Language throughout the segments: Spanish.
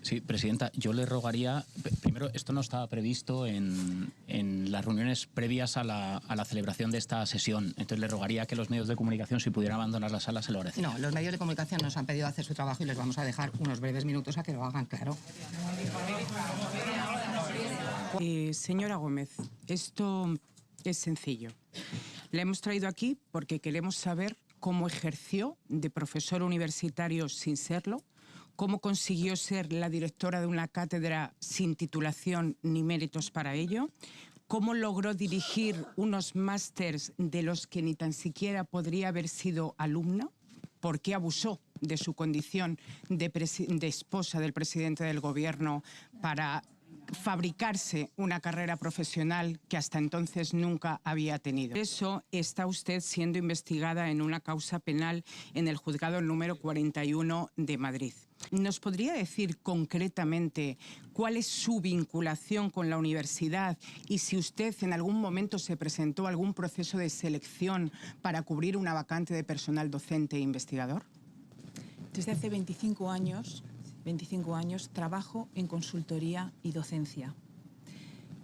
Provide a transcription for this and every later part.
Sí, presidenta, yo le rogaría, primero, esto no estaba previsto en las reuniones previas a la celebración de esta sesión, entonces le rogaría que los medios de comunicación, si pudieran abandonar la sala, se lo agradecería. No, los medios de comunicación nos han pedido hacer su trabajo y les vamos a dejar unos breves minutos a que lo hagan, claro. Señora Gómez, esto es sencillo. La hemos traído aquí porque queremos saber cómo ejerció de profesor universitario sin serlo, cómo consiguió ser la directora de una cátedra sin titulación ni méritos para ello, cómo logró dirigir unos másters de los que ni tan siquiera podría haber sido alumna, por qué abusó de su condición de esposa del presidente del gobierno para fabricarse una carrera profesional que hasta entonces nunca había tenido. Por eso está usted siendo investigada en una causa penal en el juzgado número 41 de Madrid. ¿Nos podría decir concretamente cuál es su vinculación con la universidad y si usted en algún momento se presentó a algún proceso de selección para cubrir una vacante de personal docente e investigador? Desde hace 25 años trabajo en consultoría y docencia.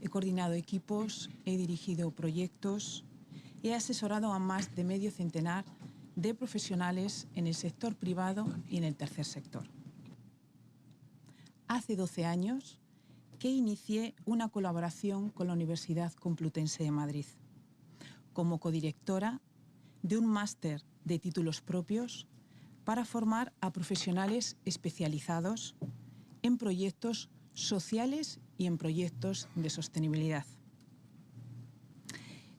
He coordinado equipos, he dirigido proyectos, he asesorado a más de medio centenar de profesionales en el sector privado y en el tercer sector. Hace 12 años que inicié una colaboración con la Universidad Complutense de Madrid como codirectora de un máster de títulos propios para formar a profesionales especializados en proyectos sociales y en proyectos de sostenibilidad.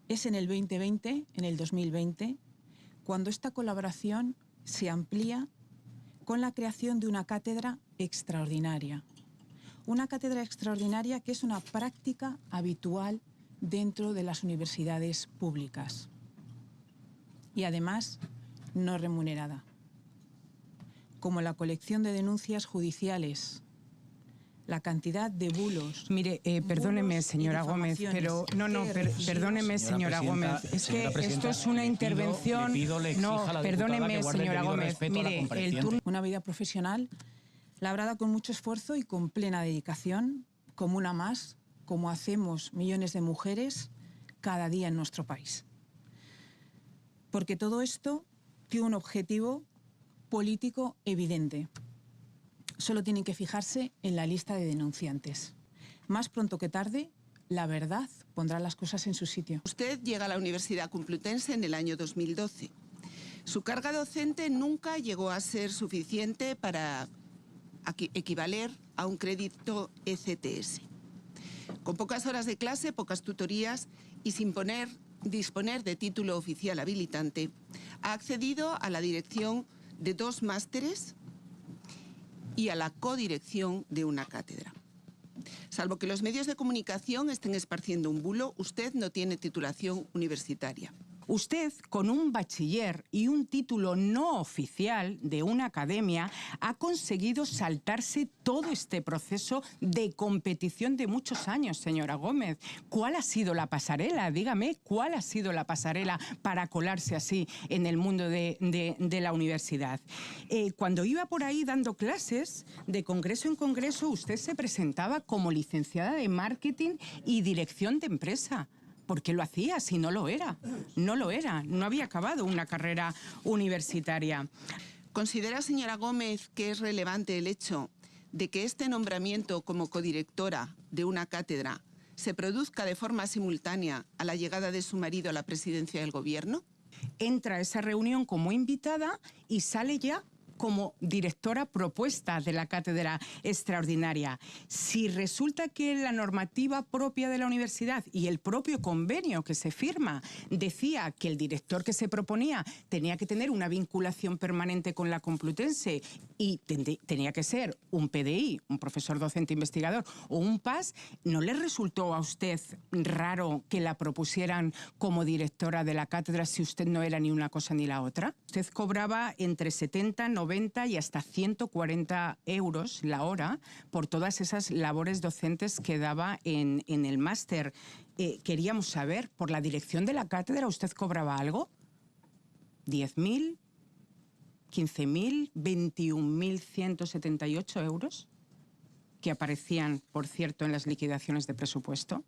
Es en el 2020, cuando esta colaboración se amplía con la creación de una cátedra extraordinaria. Una cátedra extraordinaria que es una práctica habitual dentro de las universidades públicas y además no remunerada, como la colección de denuncias judiciales, la cantidad de bulos. Mire, perdóneme, señora Gómez, pero perdóneme, señora Gómez, es que esto es una intervención. No, perdóneme, señora Gómez, mire, el turno. Una vida profesional labrada con mucho esfuerzo y con plena dedicación, como una más, como hacemos millones de mujeres cada día en nuestro país. Porque todo esto tiene un objetivo político evidente. Solo tienen que fijarse en la lista de denunciantes. Más pronto que tarde, la verdad pondrá las cosas en su sitio. Usted llega a la Universidad Complutense en el año 2012. Su carga docente nunca llegó a ser suficiente para equivaler a un crédito ECTS. Con pocas horas de clase, pocas tutorías y sin disponer de título oficial habilitante, ha accedido a la dirección de 2 másteres y a la codirección de una cátedra. Salvo que los medios de comunicación estén esparciendo un bulo, usted no tiene titulación universitaria. Usted, con un bachiller y un título no oficial de una academia, ha conseguido saltarse todo este proceso de competición de muchos años, señora Gómez. ¿Cuál ha sido la pasarela? Dígame, ¿cuál ha sido la pasarela para colarse así en el mundo de la universidad? Cuando iba por ahí dando clases, de congreso en congreso, usted se presentaba como licenciada de marketing y dirección de empresa. ¿Por qué lo hacía si no lo era? No lo era, no había acabado una carrera universitaria. ¿Considera, señora Gómez, que es relevante el hecho de que este nombramiento como codirectora de una cátedra se produzca de forma simultánea a la llegada de su marido a la presidencia del gobierno? Entra a esa reunión como invitada y sale ya como directora propuesta de la cátedra extraordinaria. Si resulta que la normativa propia de la universidad y el propio convenio que se firma decía que el director que se proponía tenía que tener una vinculación permanente con la Complutense y tenía que ser un PDI, un profesor docente investigador, o un PAS, ¿no le resultó a usted raro que la propusieran como directora de la cátedra si usted no era ni una cosa ni la otra? Usted cobraba entre 70, 90 y hasta 140 euros la hora por todas esas labores docentes que daba en el máster. Queríamos saber, ¿por la dirección de la cátedra usted cobraba algo? ¿10.000? ¿15.000? ¿21.178 euros? que aparecían, por cierto, en las liquidaciones de presupuesto?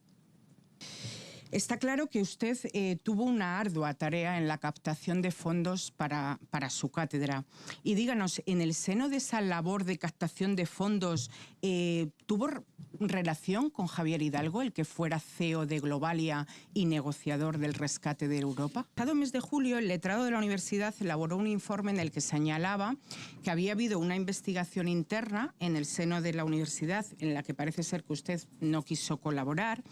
Está claro que usted tuvo una ardua tarea en la captación de fondos para su cátedra. Y díganos, en el seno de esa labor de captación de fondos, ¿tuvo relación con Javier Hidalgo, el que fuera CEO de Globalia y negociador del rescate de Europa? El pasado mes de julio, el letrado de la universidad elaboró un informe en el que señalaba que había habido una investigación interna en el seno de la universidad en la que parece ser que usted no quiso colaborar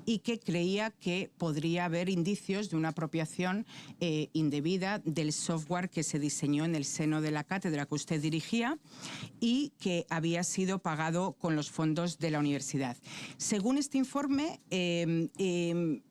y que creía que podría haber indicios de una apropiación indebida del software que se diseñó en el seno de la cátedra que usted dirigía y que había sido pagado con los fondos de la universidad. Según este informe, le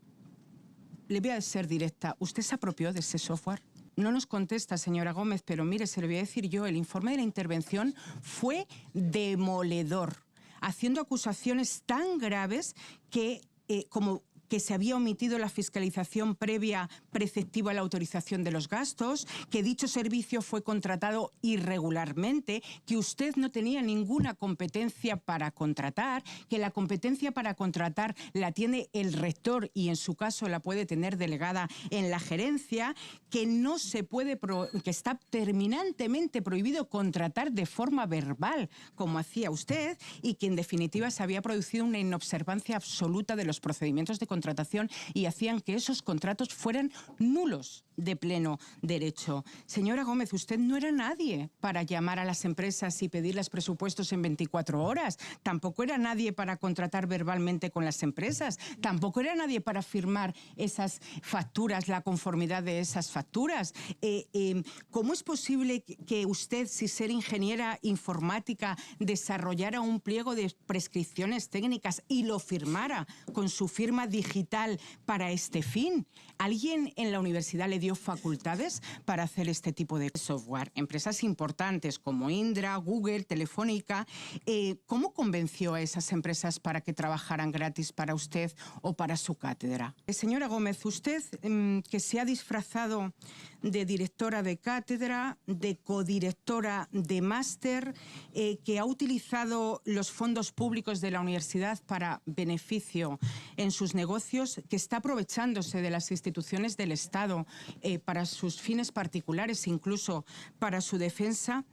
voy a ser directa, ¿usted se apropió de ese software? No nos contesta, señora Gómez, pero mire, se lo voy a decir yo, el informe de la intervención fue demoledor, haciendo acusaciones tan graves que como que se había omitido la fiscalización previa preceptiva a la autorización de los gastos, que dicho servicio fue contratado irregularmente, que usted no tenía ninguna competencia para contratar, que la competencia para contratar la tiene el rector y en su caso la puede tener delegada en la gerencia, que no se puede, que está terminantemente prohibido contratar de forma verbal, como hacía usted, y que en definitiva se había producido una inobservancia absoluta de los procedimientos de contratación y hacían que esos contratos fueran nulos de pleno derecho. Señora Gómez, usted no era nadie para llamar a las empresas y pedirles presupuestos en 24 horas. Tampoco era nadie para contratar verbalmente con las empresas. Tampoco era nadie para firmar esas facturas, la conformidad de esas facturas. ¿Cómo es posible que usted, sin ser ingeniera informática, desarrollara un pliego de prescripciones técnicas y lo firmara con su firma digital para este fin? ¿Alguien en la universidad le dio facultades para hacer este tipo de software? Empresas importantes como Indra, Google, Telefónica, ¿cómo convenció a esas empresas para que trabajaran gratis para usted o para su cátedra? Señora Gómez, usted que se ha disfrazado de directora de cátedra, de codirectora de máster, que ha utilizado los fondos públicos de la universidad para beneficio en sus negocios, que está aprovechándose de las instituciones del Estado para sus fines particulares, incluso para su defensa,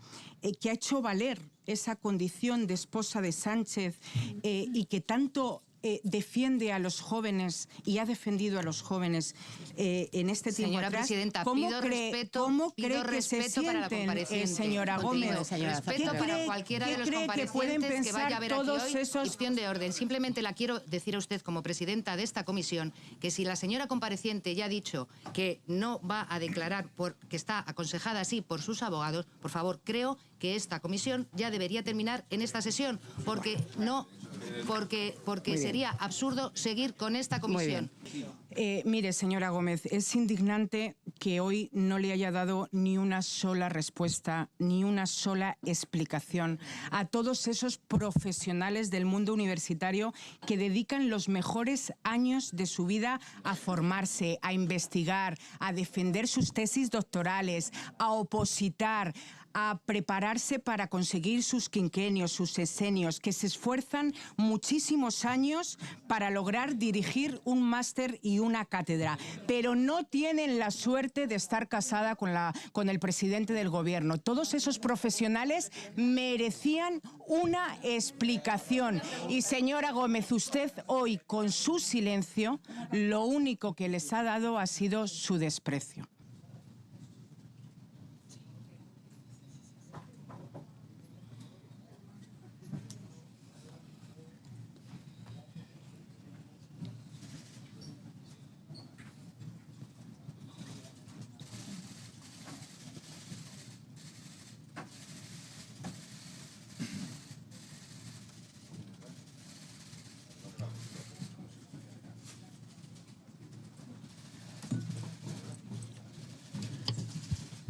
que ha hecho valer esa condición de esposa de Sánchez y que tanto defiende a los jóvenes y ha defendido a los jóvenes en este tiempo señora atrás. Presidenta, ¿Cómo pido cree, respeto, ¿cómo pido cree que se respeto para la sienten, compareciente. señora Gómez? Respeto para cualquiera de los comparecientes que vaya a ver aquí hoy. Cuestión de orden. Simplemente la quiero decir a usted como presidenta de esta comisión que si la señora compareciente ya ha dicho que no va a declarar que está aconsejada así por sus abogados, por favor, creo que esta comisión ya debería terminar en esta sesión porque sería absurdo seguir con esta comisión. Mire, señora Gómez, es indignante que hoy no le haya dado ni una sola respuesta, ni una sola explicación a todos esos profesionales del mundo universitario que dedican los mejores años de su vida a formarse, a investigar, a defender sus tesis doctorales, a opositar, a prepararse para conseguir sus quinquenios, sus sexenios, que se esfuerzan muchísimos años para lograr dirigir un máster y una cátedra, pero no tienen la suerte de estar casada con el presidente del gobierno. Todos esos profesionales merecían una explicación. Y señora Gómez, usted hoy con su silencio lo único que les ha dado ha sido su desprecio.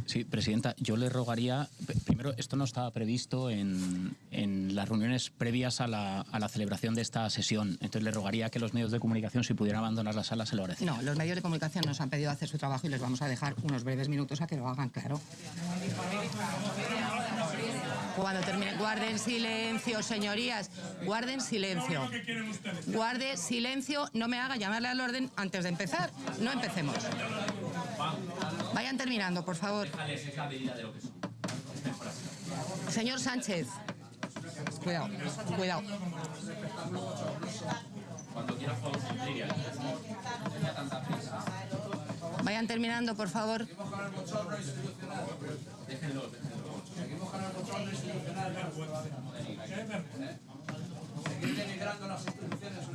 Sí, presidenta, yo le rogaría, primero, esto no estaba previsto en las reuniones previas a la celebración de esta sesión, entonces le rogaría que los medios de comunicación, si pudieran abandonar la sala, se lo agradecería. No, los medios de comunicación nos han pedido hacer su trabajo y les vamos a dejar unos breves minutos a que lo hagan, claro. Cuando termine, guarden silencio, señorías, guarden silencio. Guarde silencio, no me haga llamarle al orden antes de empezar. No empecemos. Vayan terminando, por favor. Señor Sánchez. Cuidado, cuidado. Vayan terminando, por favor.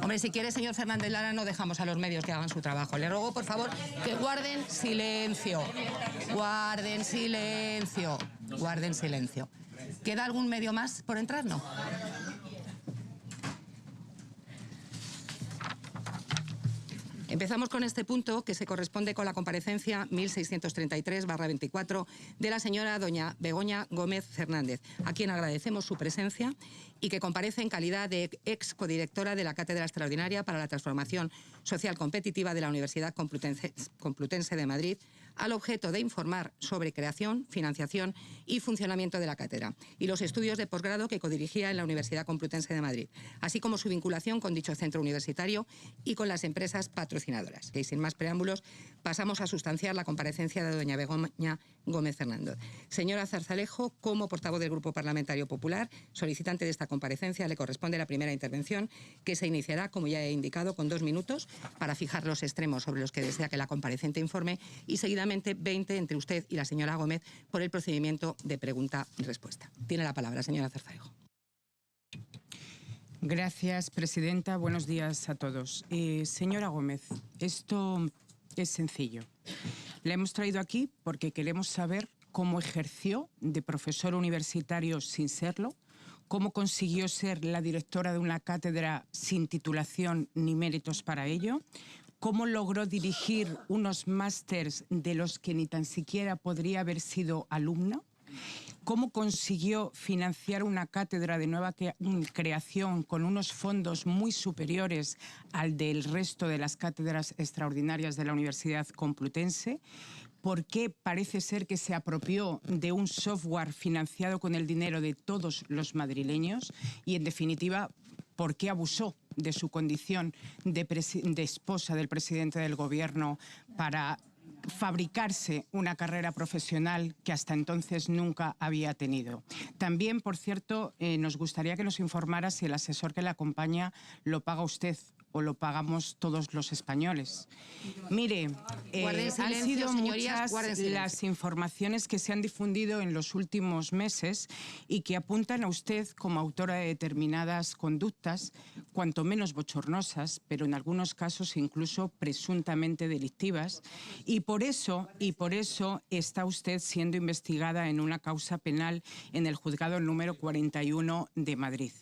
Hombre, si quiere, señor Fernández Lara, no dejamos a los medios que hagan su trabajo. Le ruego, por favor, que guarden silencio. Guarden silencio. Guarden silencio. ¿Queda algún medio más por entrar? No. Empezamos con este punto que se corresponde con la comparecencia 1633/24 de la señora doña Begoña Gómez Fernández, a quien agradecemos su presencia y que comparece en calidad de ex codirectora de la Cátedra Extraordinaria para la Transformación Social Competitiva de la Universidad Complutense de Madrid, al objeto de informar sobre creación, financiación y funcionamiento de la cátedra y los estudios de posgrado que codirigía en la Universidad Complutense de Madrid, así como su vinculación con dicho centro universitario y con las empresas patrocinadoras. Y sin más preámbulos, pasamos a sustanciar la comparecencia de doña Begoña Gómez Fernández. Señora Zarzalejo, como portavoz del Grupo Parlamentario Popular, solicitante de esta comparecencia, le corresponde la primera intervención, que se iniciará, como ya he indicado, con 2 minutos para fijar los extremos sobre los que desea que la comparecente informe y seguidamente 20 entre usted y la señora Gómez por el procedimiento de pregunta y respuesta. Tiene la palabra, señora Zarzalejo. Gracias, presidenta. Buenos días a todos. Señora Gómez, esto es sencillo. La hemos traído aquí porque queremos saber cómo ejerció de profesor universitario sin serlo, cómo consiguió ser la directora de una cátedra sin titulación ni méritos para ello, cómo logró dirigir unos másters de los que ni tan siquiera podría haber sido alumno, cómo consiguió financiar una cátedra de nueva creación con unos fondos muy superiores al del resto de las cátedras extraordinarias de la Universidad Complutense, por qué parece ser que se apropió de un software financiado con el dinero de todos los madrileños y, en definitiva, por qué abusó de su condición de esposa del presidente del Gobierno para fabricarse una carrera profesional que hasta entonces nunca había tenido. También, por cierto, nos gustaría que nos informara si el asesor que le acompaña lo paga usted o lo pagamos todos los españoles. Mire, han sido muchas las informaciones que se han difundido en los últimos meses y que apuntan a usted como autora de determinadas conductas, cuanto menos bochornosas, pero en algunos casos incluso presuntamente delictivas, y por eso está usted siendo investigada en una causa penal en el juzgado número 41 de Madrid.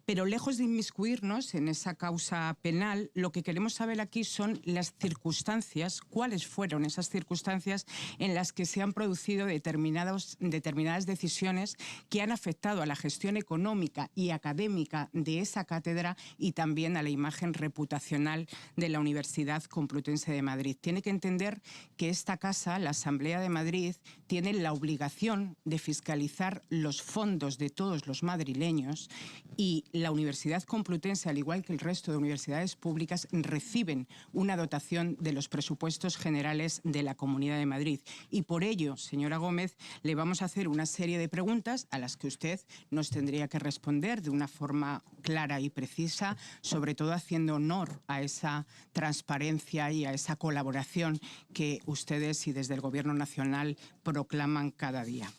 Pero lejos de inmiscuirnos en esa causa penal, lo que queremos saber aquí son las circunstancias, cuáles fueron esas circunstancias en las que se han producido determinadas decisiones que han afectado a la gestión económica y académica de esa cátedra y también a la imagen reputacional de la Universidad Complutense de Madrid. Tiene que entender que esta casa, la Asamblea de Madrid, tiene la obligación de fiscalizar los fondos de todos los madrileños y la Universidad Complutense, al igual que el resto de universidades públicas, reciben una dotación de los presupuestos generales de la Comunidad de Madrid. Y por ello, señora Gómez, le vamos a hacer una serie de preguntas a las que usted nos tendría que responder de una forma clara y precisa, sobre todo haciendo honor a esa transparencia y a esa colaboración que ustedes y desde el Gobierno Nacional proclaman cada día.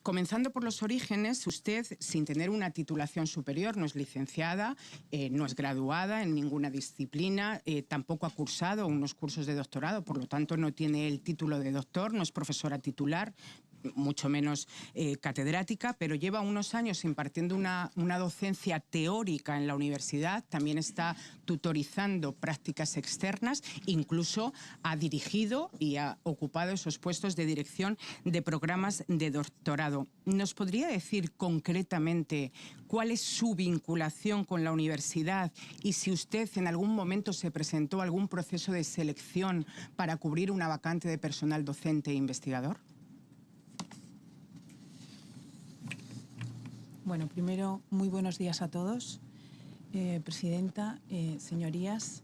Comenzando por los orígenes, usted, sin tener una titulación superior, no es licenciada, no es graduada en ninguna disciplina, tampoco ha cursado unos cursos de doctorado, por lo tanto no tiene el título de doctor, no es profesora titular, mucho menos catedrática, pero lleva unos años impartiendo una docencia teórica en la universidad, también está tutorizando prácticas externas, incluso ha dirigido y ha ocupado esos puestos de dirección de programas de doctorado. ¿Nos podría decir concretamente cuál es su vinculación con la universidad y si usted en algún momento se presentó a algún proceso de selección para cubrir una vacante de personal docente e investigador? Bueno, primero, muy buenos días a todos. Presidenta, señorías.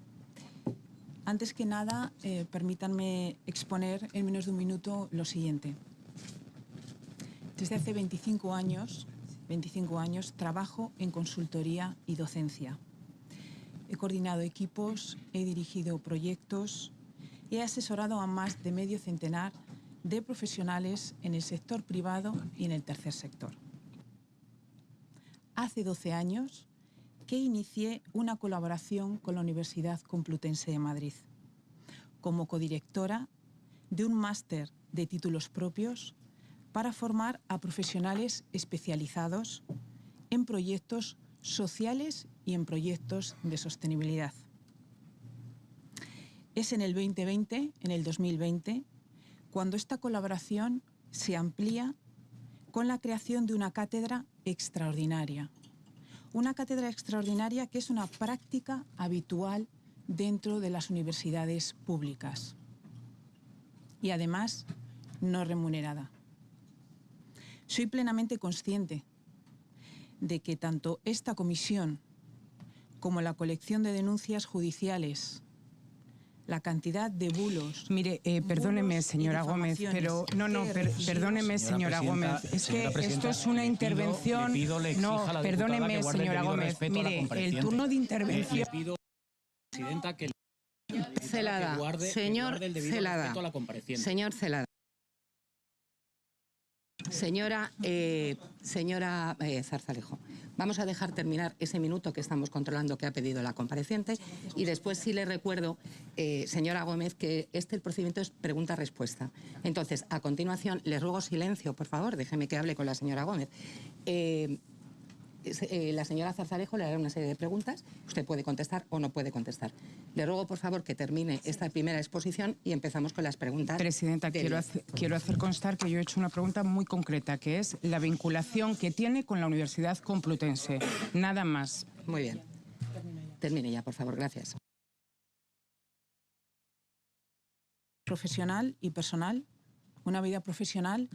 Antes que nada, permítanme exponer en menos de un minuto lo siguiente. Desde hace 25 años trabajo en consultoría y docencia. He coordinado equipos, he dirigido proyectos, he asesorado a más de medio centenar de profesionales en el sector privado y en el tercer sector. Hace 12 años que inicié una colaboración con la Universidad Complutense de Madrid como codirectora de un máster de títulos propios para formar a profesionales especializados en proyectos sociales y en proyectos de sostenibilidad. Es en el 2020, cuando esta colaboración se amplía con la creación de una cátedra extraordinaria. Una cátedra extraordinaria que es una práctica habitual dentro de las universidades públicas y además no remunerada. Soy plenamente consciente de que tanto esta comisión como la colección de denuncias judiciales, la cantidad de bulos... Mire, perdóneme, señora Gómez, pero... perdóneme, señora Gómez. Es que esto es una intervención... No, perdóneme, señora Gómez. Mire, el turno de intervención... Presidenta, que Celada, señor Celada, señor Celada. Señora Zarzalejo, vamos a dejar terminar ese minuto que estamos controlando que ha pedido la compareciente y después sí le recuerdo, señora Gómez, que el procedimiento es pregunta-respuesta. Entonces, a continuación, le ruego silencio, por favor, déjeme que hable con la señora Gómez. La señora Zarzalejo le hará una serie de preguntas, usted puede contestar o no puede contestar. Le ruego, por favor, que termine esta primera exposición y empezamos con las preguntas. Presidenta, quiero hacer constar que yo he hecho una pregunta muy concreta, que es la vinculación que tiene con la Universidad Complutense. Nada más. Muy bien. Termine ya, por favor. Gracias. Profesional y personal, una vida profesional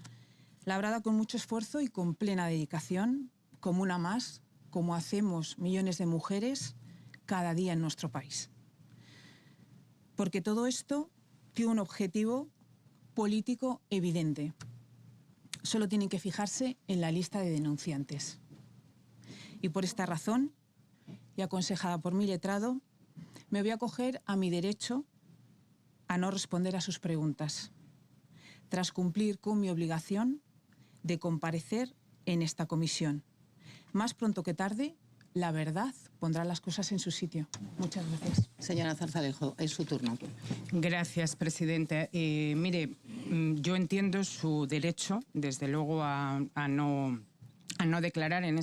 labrada con mucho esfuerzo y con plena dedicación, como una más, como hacemos millones de mujeres cada día en nuestro país. Porque todo esto tiene un objetivo político evidente. Solo tienen que fijarse en la lista de denunciantes. Y por esta razón, y aconsejada por mi letrado, me voy a acoger a mi derecho a no responder a sus preguntas, tras cumplir con mi obligación de comparecer en esta comisión. Más pronto que tarde, la verdad pondrá las cosas en su sitio. Muchas gracias. Señora Zarzalejo, es su turno. Gracias, presidente. Mire, yo entiendo su derecho, desde luego, a no declarar en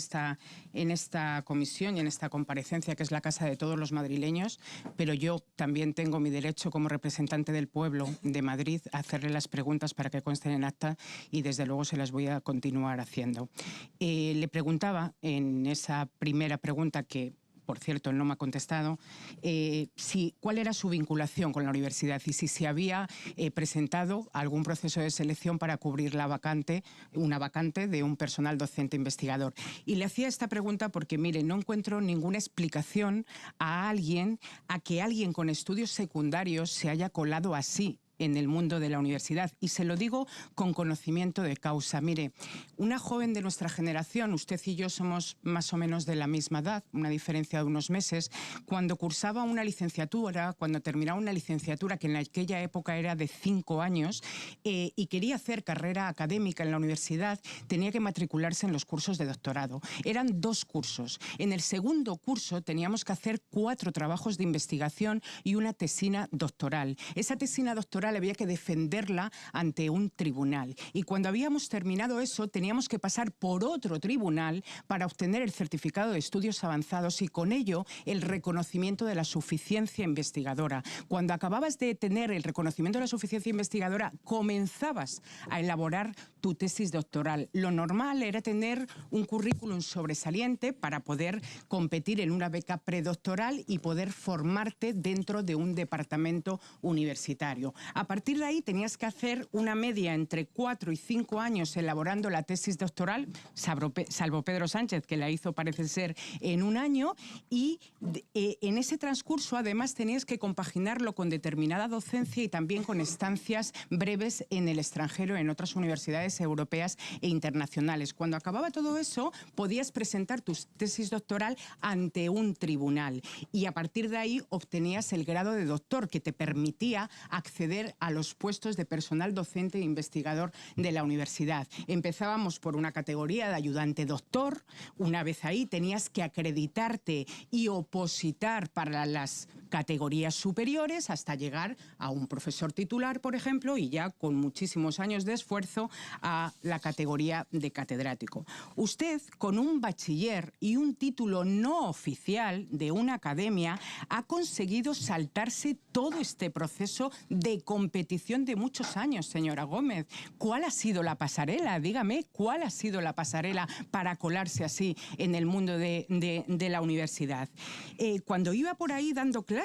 esta comisión y en esta comparecencia, que es la casa de todos los madrileños, pero yo también tengo mi derecho como representante del pueblo de Madrid a hacerle las preguntas para que consten en acta y desde luego se las voy a continuar haciendo. Le preguntaba en esa primera pregunta que, por cierto, no me ha contestado, cuál era su vinculación con la universidad y si se había presentado algún proceso de selección para cubrir una vacante de un personal docente investigador. Y le hacía esta pregunta porque, mire, no encuentro ninguna explicación a que alguien con estudios secundarios se haya colado así en el mundo de la universidad. Y se lo digo con conocimiento de causa. Mire, una joven de nuestra generación, usted y yo somos más o menos de la misma edad, una diferencia de unos meses, cuando cursaba una licenciatura, cuando terminaba una licenciatura que en aquella época era de 5 años y quería hacer carrera académica en la universidad, tenía que matricularse en los cursos de doctorado. Eran 2 cursos. En el segundo curso teníamos que hacer 4 trabajos de investigación y una tesina doctoral. Esa tesina doctoral había que defenderla ante un tribunal. Y cuando habíamos terminado eso, teníamos que pasar por otro tribunal para obtener el certificado de estudios avanzados y con ello el reconocimiento de la suficiencia investigadora. Cuando acababas de tener el reconocimiento de la suficiencia investigadora, comenzabas a elaborar tu tesis doctoral. Lo normal era tener un currículum sobresaliente para poder competir en una beca predoctoral y poder formarte dentro de un departamento universitario. A partir de ahí tenías que hacer una media entre 4 y 5 años elaborando la tesis doctoral, salvo Pedro Sánchez, que la hizo, parece ser, en un año, y en ese transcurso además tenías que compaginarlo con determinada docencia y también con estancias breves en el extranjero, en otras universidades europeas e internacionales. Cuando acababa todo eso, podías presentar tu tesis doctoral ante un tribunal y a partir de ahí obtenías el grado de doctor, que te permitía acceder a los puestos de personal docente e investigador de la universidad. Empezábamos por una categoría de ayudante doctor. Una vez ahí tenías que acreditarte y opositar para las categorías superiores hasta llegar a un profesor titular, por ejemplo, y ya con muchísimos años de esfuerzo a la categoría de catedrático. Usted, con un bachiller y un título no oficial de una academia, ha conseguido saltarse todo este proceso de competición de muchos años, señora Gómez. ¿Cuál ha sido la pasarela? Dígame, ¿cuál ha sido la pasarela para colarse así en el mundo de la universidad? Cuando iba por ahí dando clases,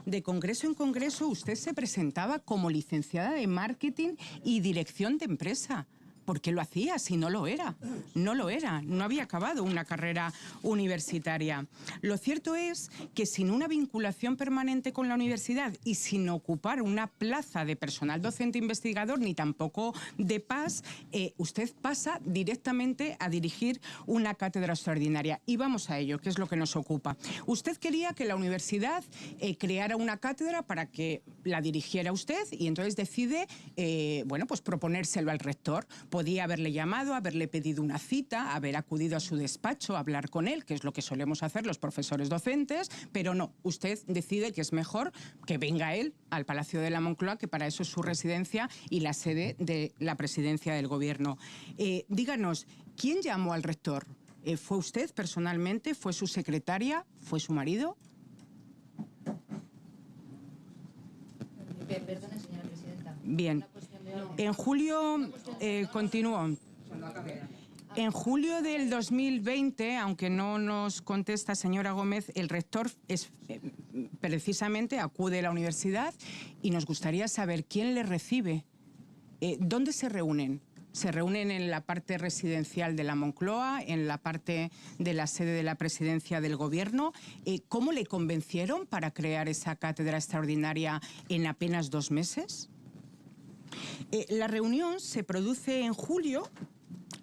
de congreso en congreso, usted se presentaba como licenciada de marketing y dirección de empresa. ¿Por qué lo hacía si no lo era? No lo era, no había acabado una carrera universitaria. Lo cierto es que sin una vinculación permanente con la universidad y sin ocupar una plaza de personal docente investigador ni tampoco de PAS, usted pasa directamente a dirigir una cátedra extraordinaria. Y vamos a ello, que es lo que nos ocupa. Usted quería que la universidad creara una cátedra para que la dirigiera usted y entonces decide, bueno, pues proponérselo al rector. Podía haberle llamado, haberle pedido una cita, haber acudido a su despacho, hablar con él, que es lo que solemos hacer los profesores docentes, pero no, usted decide que es mejor que venga él al Palacio de la Moncloa, que para eso es su residencia y la sede de la presidencia del Gobierno. Díganos, ¿quién llamó al rector? ¿Fue usted personalmente? ¿Fue su secretaria? ¿Fue su marido? Perdone, señora presidenta. Bien. En julio, continúo. En julio del 2020, aunque no nos contesta, señora Gómez, el rector precisamente acude a la universidad y nos gustaría saber quién le recibe. ¿Dónde se reúnen? ¿Se reúnen en la parte residencial de la Moncloa, en la parte de la sede de la presidencia del Gobierno? ¿Cómo le convencieron para crear esa cátedra extraordinaria en apenas 2 meses? La reunión se produce en julio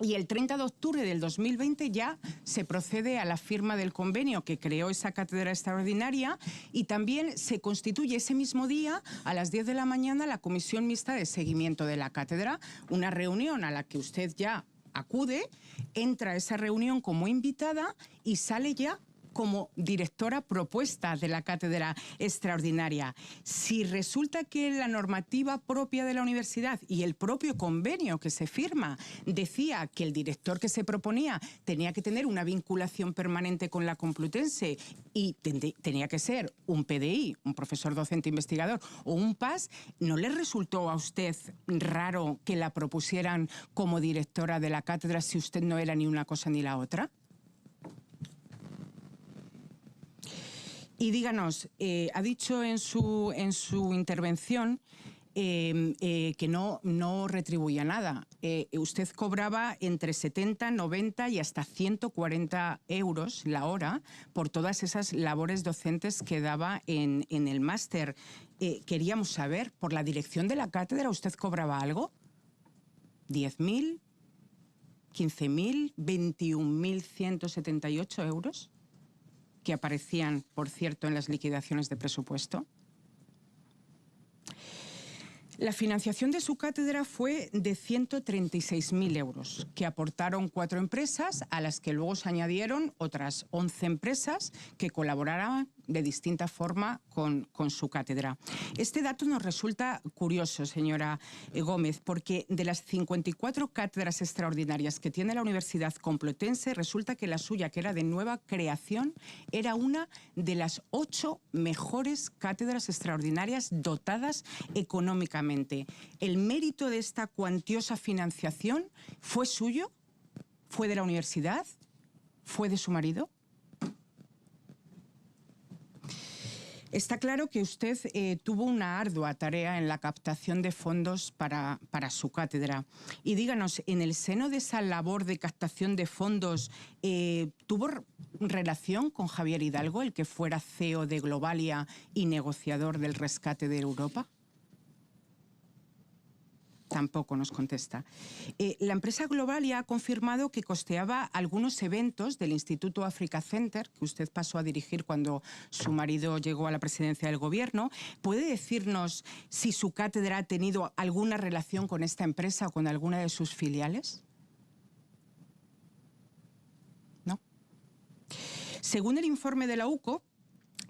y el 30 de octubre del 2020 ya se procede a la firma del convenio que creó esa cátedra extraordinaria y también se constituye ese mismo día a las 10 de la mañana la Comisión Mixta de Seguimiento de la Cátedra, una reunión a la que usted ya acude, entra a esa reunión como invitada y sale ya como directora propuesta de la cátedra extraordinaria. Si resulta que la normativa propia de la universidad y el propio convenio que se firma decía que el director que se proponía tenía que tener una vinculación permanente con la Complutense y tenía que ser un PDI, un profesor docente investigador, o un PAS, ¿no le resultó a usted raro que la propusieran como directora de la cátedra si usted no era ni una cosa ni la otra? Y díganos, ha dicho en su intervención que no retribuía nada. Usted cobraba entre 70, 90 y hasta 140 euros la hora por todas esas labores docentes que daba en el máster. Queríamos saber, ¿por la dirección de la cátedra usted cobraba algo? ¿10.000? ¿15.000? ¿21.178 euros? Que aparecían, por cierto, en las liquidaciones de presupuesto. La financiación de su cátedra fue de 136.000 euros, que aportaron 4 empresas, a las que luego se añadieron otras 11 empresas que colaboraban de distinta forma con su cátedra. Este dato nos resulta curioso, señora Gómez, porque de las 54 cátedras extraordinarias que tiene la Universidad Complutense, resulta que la suya, que era de nueva creación, era una de las 8 mejores cátedras extraordinarias dotadas económicamente. ¿El mérito de esta cuantiosa financiación fue suyo? ¿Fue de la universidad? ¿Fue de su marido? Está claro que usted tuvo una ardua tarea en la captación de fondos para su cátedra. Y díganos, en el seno de esa labor de captación de fondos, ¿tuvo relación con Javier Hidalgo, el que fuera CEO de Globalia y negociador del rescate de Europa? Tampoco nos contesta. La empresa Globalia ha confirmado que costeaba algunos eventos del Instituto Africa Center, que usted pasó a dirigir cuando su marido llegó a la presidencia del gobierno. ¿Puede decirnos si su cátedra ha tenido alguna relación con esta empresa o con alguna de sus filiales? ¿No? Según el informe de la UCO,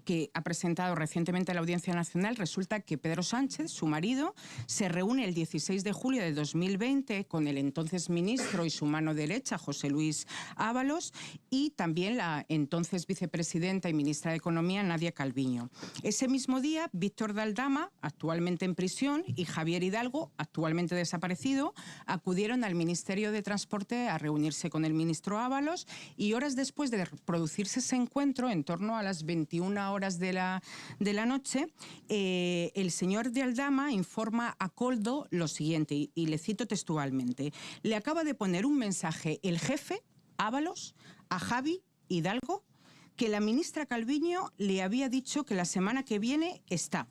que ha presentado recientemente a la Audiencia Nacional, resulta que Pedro Sánchez, su marido, se reúne el 16 de julio de 2020 con el entonces ministro y su mano derecha, José Luis Ábalos, y también la entonces vicepresidenta y ministra de Economía, Nadia Calviño. Ese mismo día, Víctor de Aldama, actualmente en prisión, y Javier Hidalgo, actualmente desaparecido, acudieron al Ministerio de Transporte a reunirse con el ministro Ábalos, y horas después de producirse ese encuentro, en torno a las 21 horas de la noche, el señor de Aldama informa a Coldo lo siguiente, y le cito textualmente: le acaba de poner un mensaje el jefe, Ábalos, a Javi Hidalgo, que la ministra Calviño le había dicho que la semana que viene está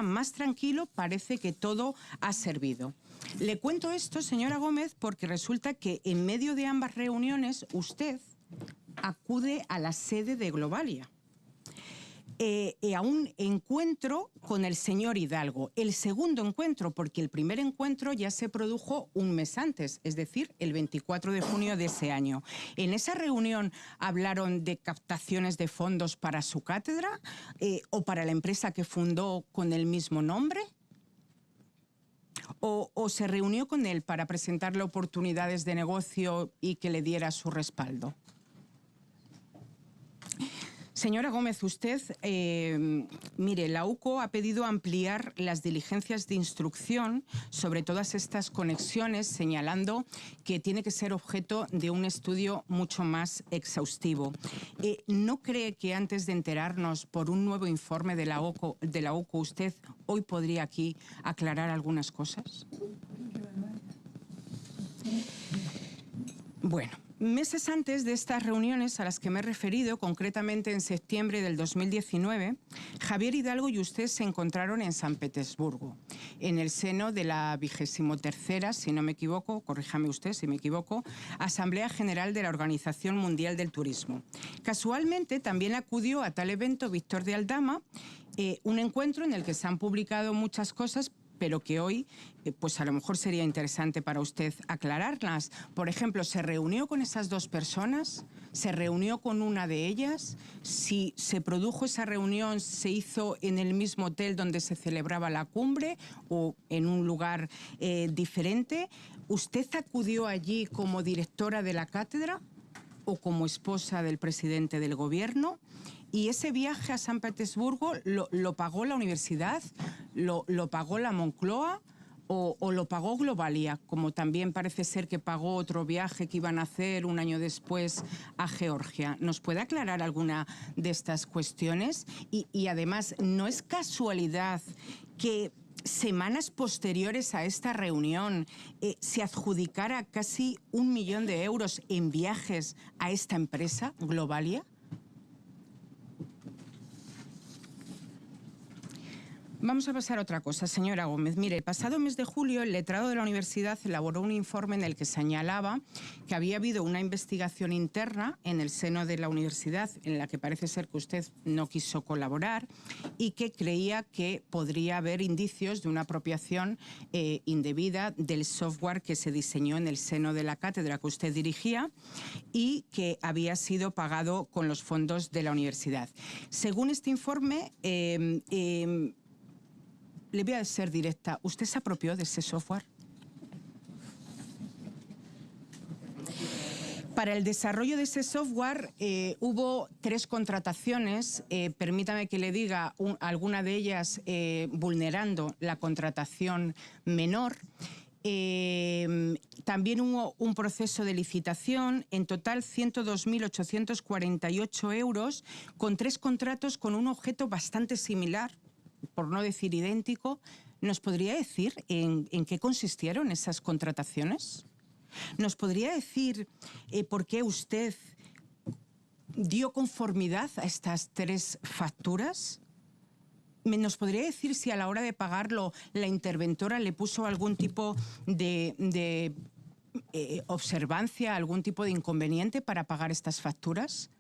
más tranquilo, parece que todo ha servido. Le cuento esto, señora Gómez, porque resulta que en medio de ambas reuniones usted acude a la sede de Globalia. A un encuentro con el señor Hidalgo. El segundo encuentro, porque el primer encuentro ya se produjo un mes antes, es decir, el 24 de junio de ese año. En esa reunión hablaron de captaciones de fondos para su cátedra o para la empresa que fundó con el mismo nombre. ¿O se reunió con él para presentarle oportunidades de negocio y que le diera su respaldo? Señora Gómez, usted, mire, la UCO ha pedido ampliar las diligencias de instrucción sobre todas estas conexiones, señalando que tiene que ser objeto de un estudio mucho más exhaustivo. ¿No cree que antes de enterarnos por un nuevo informe de la UCO, usted hoy podría aquí aclarar algunas cosas? Bueno. Meses antes de estas reuniones a las que me he referido, concretamente en septiembre del 2019, Javier Hidalgo y usted se encontraron en San Petersburgo, en el seno de la 23ª, si no me equivoco, corríjame usted si me equivoco, Asamblea General de la Organización Mundial del Turismo. Casualmente también acudió a tal evento Víctor de Aldama, un encuentro en el que se han publicado muchas cosas, pero que hoy, pues a lo mejor sería interesante para usted aclararlas. Por ejemplo, ¿se reunió con esas dos personas? ¿Se reunió con una de ellas? Si se produjo esa reunión, ¿se hizo en el mismo hotel donde se celebraba la cumbre o en un lugar diferente? ¿Usted acudió allí como directora de la cátedra o como esposa del presidente del gobierno? ¿Y ese viaje a San Petersburgo lo pagó la universidad? ¿Lo pagó la Moncloa? ¿O lo pagó Globalia? Como también parece ser que pagó otro viaje que iban a hacer un año después a Georgia. ¿Nos puede aclarar alguna de estas cuestiones? Y además, ¿no es casualidad que semanas posteriores a esta reunión se adjudicara casi 1 millón de euros en viajes a esta empresa, Globalia? Vamos a pasar a otra cosa, señora Gómez. Mire, el pasado mes de julio el letrado de la universidad elaboró un informe en el que señalaba que había habido una investigación interna en el seno de la universidad en la que parece ser que usted no quiso colaborar y que creía que podría haber indicios de una apropiación indebida del software que se diseñó en el seno de la cátedra que usted dirigía y que había sido pagado con los fondos de la universidad. Según este informe, le voy a ser directa. ¿Usted se apropió de ese software? Para el desarrollo de ese software hubo 3 contrataciones, permítame que le diga, alguna de ellas vulnerando la contratación menor. También hubo un proceso de licitación, en total 102.848 euros, con 3 contratos con un objeto bastante similar, por no decir idéntico. ¿Nos podría decir en qué consistieron esas contrataciones? ¿Nos podría decir por qué usted dio conformidad a estas 3 facturas? ¿Nos podría decir si a la hora de pagarlo la interventora le puso algún tipo de observancia, algún tipo de inconveniente para pagar estas facturas?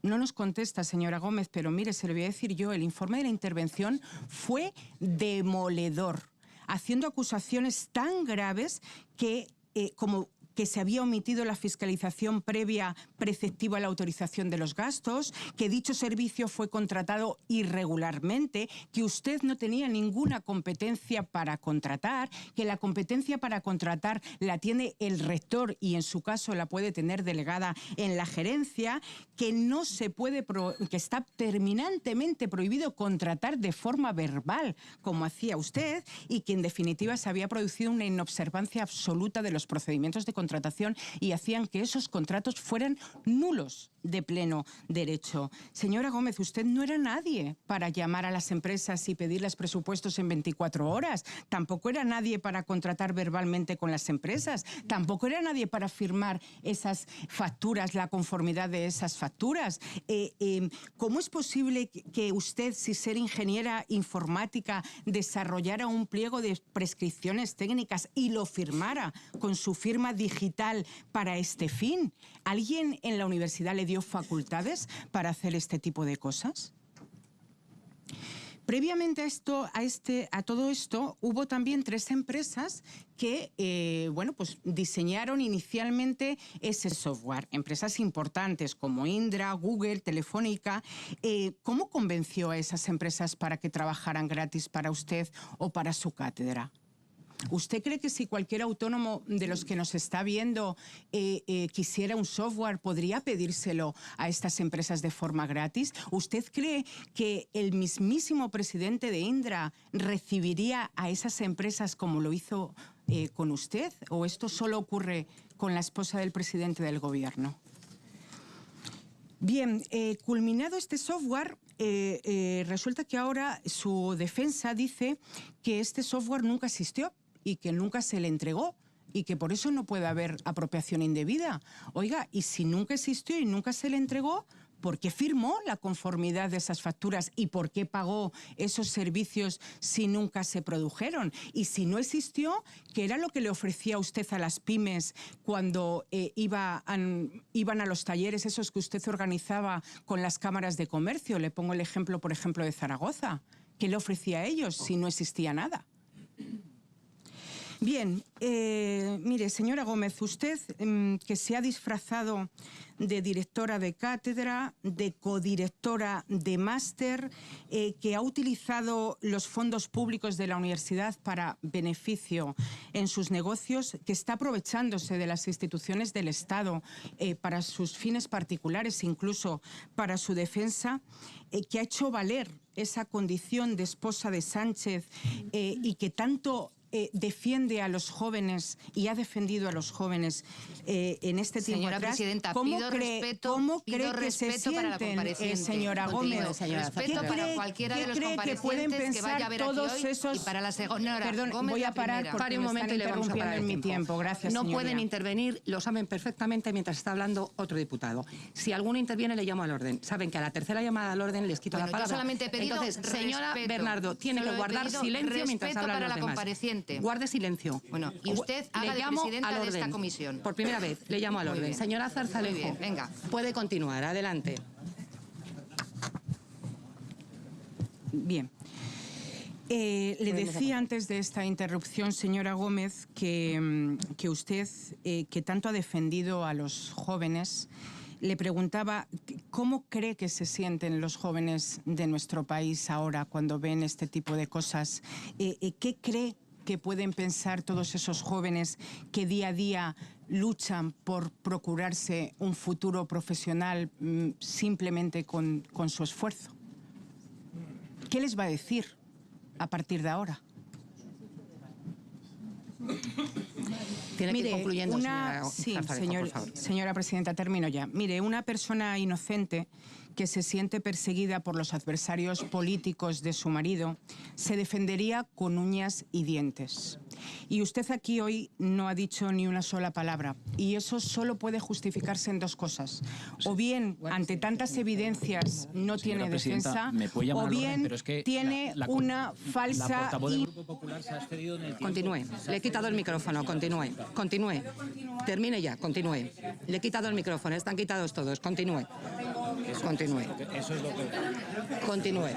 No nos contesta, señora Gómez, pero mire, se lo voy a decir yo, el informe de la intervención fue demoledor, haciendo acusaciones tan graves que, como que se había omitido la fiscalización previa preceptiva a la autorización de los gastos, que dicho servicio fue contratado irregularmente, que usted no tenía ninguna competencia para contratar, que la competencia para contratar la tiene el rector y en su caso la puede tener delegada en la gerencia, que no se puede, que está terminantemente prohibido contratar de forma verbal, como hacía usted, y que en definitiva se había producido una inobservancia absoluta de los procedimientos de contratación y hacían que esos contratos fueran nulos de pleno derecho. Señora Gómez, usted no era nadie para llamar a las empresas y pedirles presupuestos en 24 horas. Tampoco era nadie para contratar verbalmente con las empresas. Tampoco era nadie para firmar esas facturas, la conformidad de esas facturas. ¿Cómo es posible que usted, sin ser ingeniera informática, desarrollara un pliego de prescripciones técnicas y lo firmara con su firma digital para este fin? ¿Alguien en la universidad le dio facultades para hacer este tipo de cosas? Previamente a todo esto, hubo también 3 empresas que pues diseñaron inicialmente ese software. Empresas importantes como Indra, Google, Telefónica. ¿Cómo convenció a esas empresas para que trabajaran gratis para usted o para su cátedra? ¿Usted cree que si cualquier autónomo de los que nos está viendo quisiera un software, podría pedírselo a estas empresas de forma gratis? ¿Usted cree que el mismísimo presidente de Indra recibiría a esas empresas como lo hizo con usted? ¿O esto solo ocurre con la esposa del presidente del gobierno? Bien, culminado este software, resulta que ahora su defensa dice que este software nunca existió y que nunca se le entregó y que por eso no puede haber apropiación indebida. Oiga, y si nunca existió y nunca se le entregó, ¿por qué firmó la conformidad de esas facturas y por qué pagó esos servicios si nunca se produjeron? Y si no existió, ¿qué era lo que le ofrecía usted a las pymes cuando iban a los talleres esos que usted organizaba con las cámaras de comercio? Le pongo el ejemplo, por ejemplo, de Zaragoza. ¿Qué le ofrecía a ellos si no existía nada? Bien, mire, señora Gómez, usted que se ha disfrazado de directora de cátedra, de codirectora de máster, que ha utilizado los fondos públicos de la universidad para beneficio en sus negocios, que está aprovechándose de las instituciones del Estado para sus fines particulares, incluso para su defensa, que ha hecho valer esa condición de esposa de Sánchez y que tanto defiende a los jóvenes y ha defendido a los jóvenes en este tiempo señora atrás. Presidenta, ¿Cómo pido cree, respeto, ¿cómo pido cree que se respeto para la sienten, compareciente. señora Continúe. Gómez? Respeto para cualquiera de los comparecientes que vaya a ver aquí hoy y para la señora Perdón, Gómez, voy a la parar primera. porque Pare un me momento están y le vamos a interrumpiendo parar el en mi tiempo. Gracias, No señoría. pueden intervenir, lo saben perfectamente mientras está hablando otro diputado. Si alguno interviene, le llamo al orden. Saben que a la tercera llamada al orden les quito Bueno, la palabra. yo solamente he pedido Entonces, señora respeto. Bernardo, tiene Solo que he guardar pedido silencio mientras respeto hablan para los la demás. compareciente. Guarde silencio. Bueno, y usted haga Le de llamo presidenta al de esta orden. comisión. Por primera vez, le llamo al Muy orden. bien. Señora Zarzalejo, Muy bien, venga. puede continuar. Adelante. Bien. Le decía antes de esta interrupción, señora Gómez, que usted, que tanto ha defendido a los jóvenes, le preguntaba cómo cree que se sienten los jóvenes de nuestro país ahora cuando ven este tipo de cosas. ¿Qué cree que pueden pensar todos esos jóvenes que día a día luchan por procurarse un futuro profesional simplemente con su esfuerzo? ¿Qué les va a decir a partir de ahora? Tiene que ir concluyendo, sí, Zarzalejo, por favor. señora presidenta, termino ya. Mire, una persona inocente que se siente perseguida por los adversarios políticos de su marido se defendería con uñas y dientes. Y usted aquí hoy no ha dicho ni una sola palabra. Y eso solo puede justificarse en dos cosas. O bien, ante tantas evidencias, no tiene defensa, o bien tiene una falsa... La portavoz del Grupo Popular se ha excedido en el tiempo. Continúe. Le he quitado el micrófono. Continúe. Continúe. Termine ya. Continúe. Le he quitado el micrófono. Están quitados todos. Continúe. Continúe. Eso es lo que... Continúe.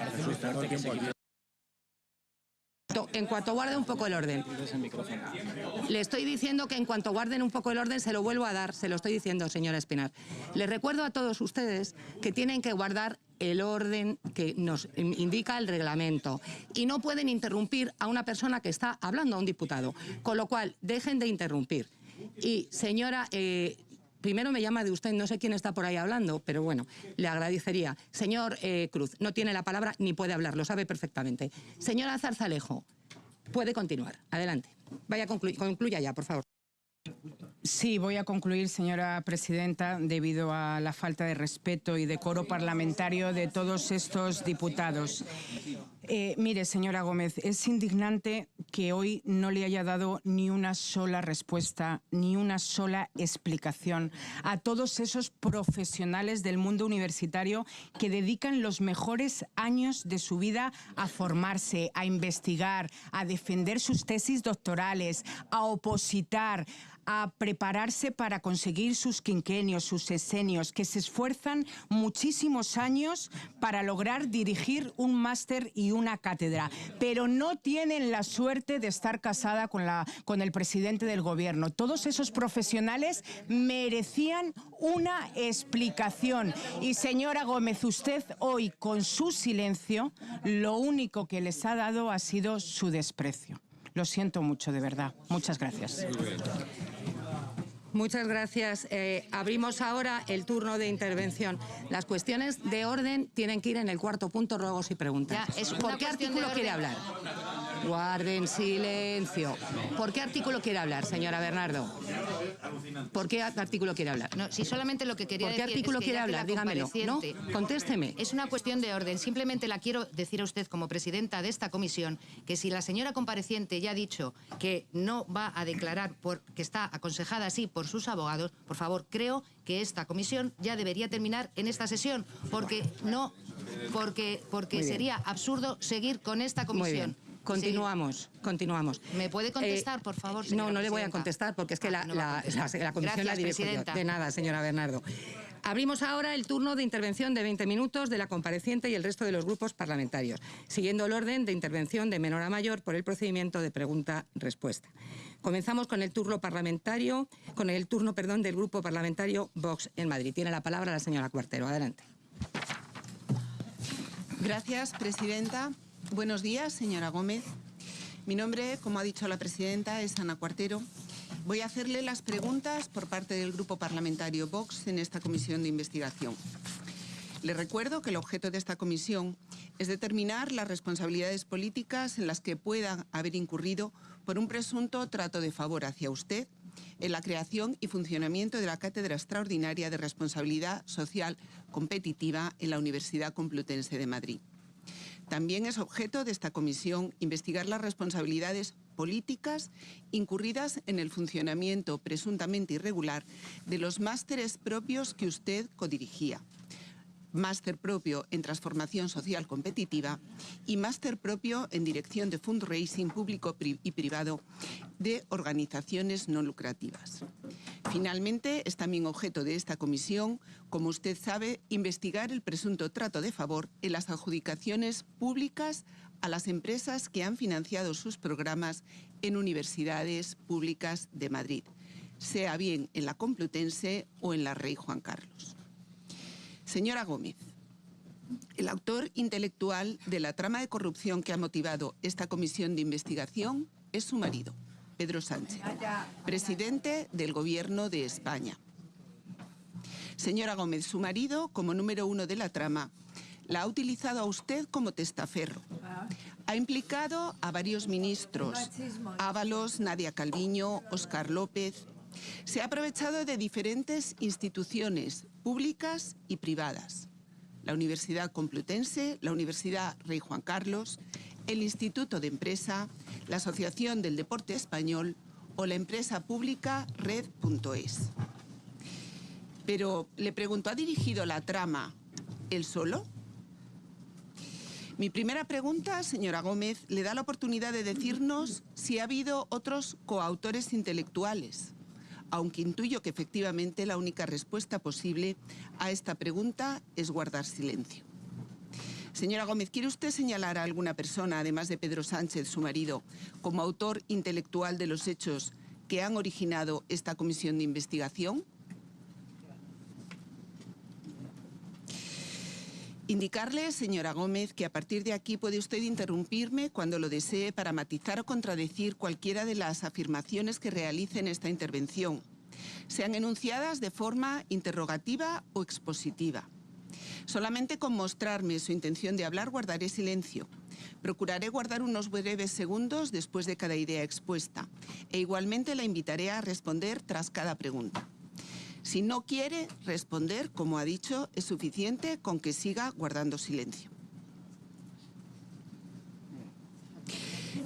En cuanto guarde un poco el orden. Le estoy diciendo que en cuanto guarden un poco el orden se lo vuelvo a dar. Se lo estoy diciendo, señora Espinar. Les recuerdo a todos ustedes que tienen que guardar el orden que nos indica el reglamento y no pueden interrumpir a una persona que está hablando, a un diputado. Con lo cual, dejen de interrumpir. Y, señora... primero me llama de usted, no sé quién está por ahí hablando, pero bueno, le agradecería. Señor Cruz, no tiene la palabra ni puede hablar, lo sabe perfectamente. Señora Zarzalejo, puede continuar. Adelante. Vaya, concluya ya, por favor. Sí, voy a concluir, señora presidenta, debido a la falta de respeto y decoro parlamentario de todos estos diputados. Mire, señora Gómez, es indignante que hoy no le haya dado ni una sola respuesta, ni una sola explicación a todos esos profesionales del mundo universitario que dedican los mejores años de su vida a formarse, a investigar, a defender sus tesis doctorales, a opositar, a prepararse para conseguir sus quinquenios, sus sexenios, que se esfuerzan muchísimos años para lograr dirigir un máster y una cátedra, pero no tienen la suerte de estar casada con el presidente del gobierno. Todos esos profesionales merecían una explicación. Y señora Gómez, usted hoy con su silencio, lo único que les ha dado ha sido su desprecio. Lo siento mucho, de verdad. Muchas gracias. Muchas gracias. Abrimos ahora el turno de intervención. Las cuestiones de orden tienen que ir en el cuarto punto, ruegos y preguntas. ¿Por qué artículo quiere hablar? Guarden silencio. ¿Por qué artículo quiere hablar, señora Bernardo? ¿Por qué artículo quiere hablar? No, si solamente lo que quería decir... ¿Por qué artículo quiere hablar? Dígamelo. ¿No? Contésteme. Es una cuestión de orden. Simplemente la quiero decir a usted como presidenta de esta comisión que si la señora compareciente ya ha dicho que no va a declarar que está aconsejada así por sus abogados, por favor, creo que esta comisión ya debería terminar en esta sesión porque sería absurdo seguir con esta comisión. Continuamos. ¿Me puede contestar, por favor, señora No, no le voy a presidenta? contestar porque es que la comisión Gracias, la dirijo yo. presidenta. De nada, señora Bernardo. Abrimos ahora el turno de intervención de 20 minutos de la compareciente y el resto de los grupos parlamentarios, siguiendo el orden de intervención de menor a mayor por el procedimiento de pregunta-respuesta. Comenzamos con el turno parlamentario, del Grupo Parlamentario Vox en Madrid. Tiene la palabra la señora Cuartero. Adelante. Gracias, presidenta. Buenos días, señora Gómez. Mi nombre, como ha dicho la presidenta, es Ana Cuartero. Voy a hacerle las preguntas por parte del Grupo Parlamentario Vox en esta comisión de investigación. Le recuerdo que el objeto de esta comisión es determinar las responsabilidades políticas en las que puedan haber incurrido por un presunto trato de favor hacia usted en la creación y funcionamiento de la Cátedra Extraordinaria de Responsabilidad Social Competitiva en la Universidad Complutense de Madrid. También es objeto de esta comisión investigar las responsabilidades políticas incurridas en el funcionamiento presuntamente irregular de los másteres propios que usted codirigía. Máster propio en Transformación Social Competitiva y máster propio en Dirección de Fundraising Público y Privado de Organizaciones No Lucrativas. Finalmente, es también objeto de esta comisión, como usted sabe, investigar el presunto trato de favor en las adjudicaciones públicas a las empresas que han financiado sus programas en universidades públicas de Madrid, sea bien en la Complutense o en la Rey Juan Carlos. Señora Gómez, el autor intelectual de la trama de corrupción que ha motivado esta comisión de investigación es su marido, Pedro Sánchez, presidente del Gobierno de España. Señora Gómez, su marido, como número uno de la trama, la ha utilizado a usted como testaferro. Ha implicado a varios ministros, Ábalos, Nadia Calviño, Óscar López. Se ha aprovechado de diferentes instituciones públicas y privadas. La Universidad Complutense, la Universidad Rey Juan Carlos, el Instituto de Empresa, la Asociación del Deporte Español o la empresa pública Red.es. Pero le pregunto, ¿ha dirigido la trama él solo? Mi primera pregunta, señora Gómez, le da la oportunidad de decirnos si ha habido otros coautores intelectuales, aunque intuyo que efectivamente la única respuesta posible a esta pregunta es guardar silencio. Señora Gómez, ¿quiere usted señalar a alguna persona, además de Pedro Sánchez, su marido, como autor intelectual de los hechos que han originado esta comisión de investigación? Indicarle, señora Gómez, que a partir de aquí puede usted interrumpirme cuando lo desee para matizar o contradecir cualquiera de las afirmaciones que realice en esta intervención, sean enunciadas de forma interrogativa o expositiva. Solamente con mostrarme su intención de hablar guardaré silencio. Procuraré guardar unos breves segundos después de cada idea expuesta e igualmente la invitaré a responder tras cada pregunta. Si no quiere responder, como ha dicho, es suficiente con que siga guardando silencio.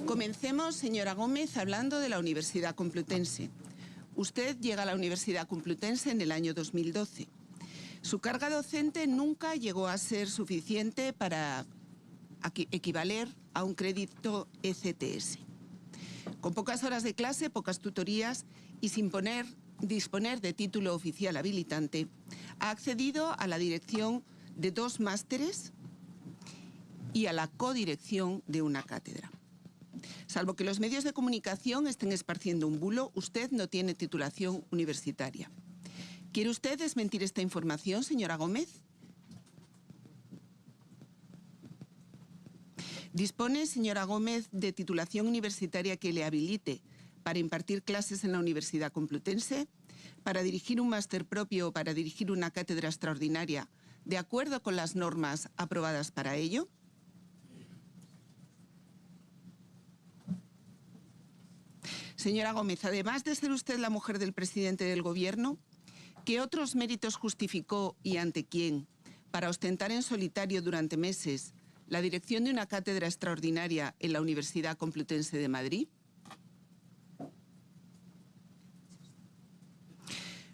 Comencemos, señora Gómez, hablando de la Universidad Complutense. Usted llega a la Universidad Complutense en el año 2012. Su carga docente nunca llegó a ser suficiente para equivaler a un crédito ECTS. Con pocas horas de clase, pocas tutorías y sin disponer de título oficial habilitante, ha accedido a la dirección de 2 másteres y a la codirección de una cátedra. Salvo que los medios de comunicación estén esparciendo un bulo, usted no tiene titulación universitaria. ¿Quiere usted desmentir esta información, señora Gómez? ¿Dispone, señora Gómez, de titulación universitaria que le habilite para impartir clases en la Universidad Complutense, para dirigir un máster propio o para dirigir una cátedra extraordinaria, de acuerdo con las normas aprobadas para ello? Señora Gómez, además de ser usted la mujer del presidente del Gobierno, ¿qué otros méritos justificó y ante quién para ostentar en solitario durante meses la dirección de una cátedra extraordinaria en la Universidad Complutense de Madrid?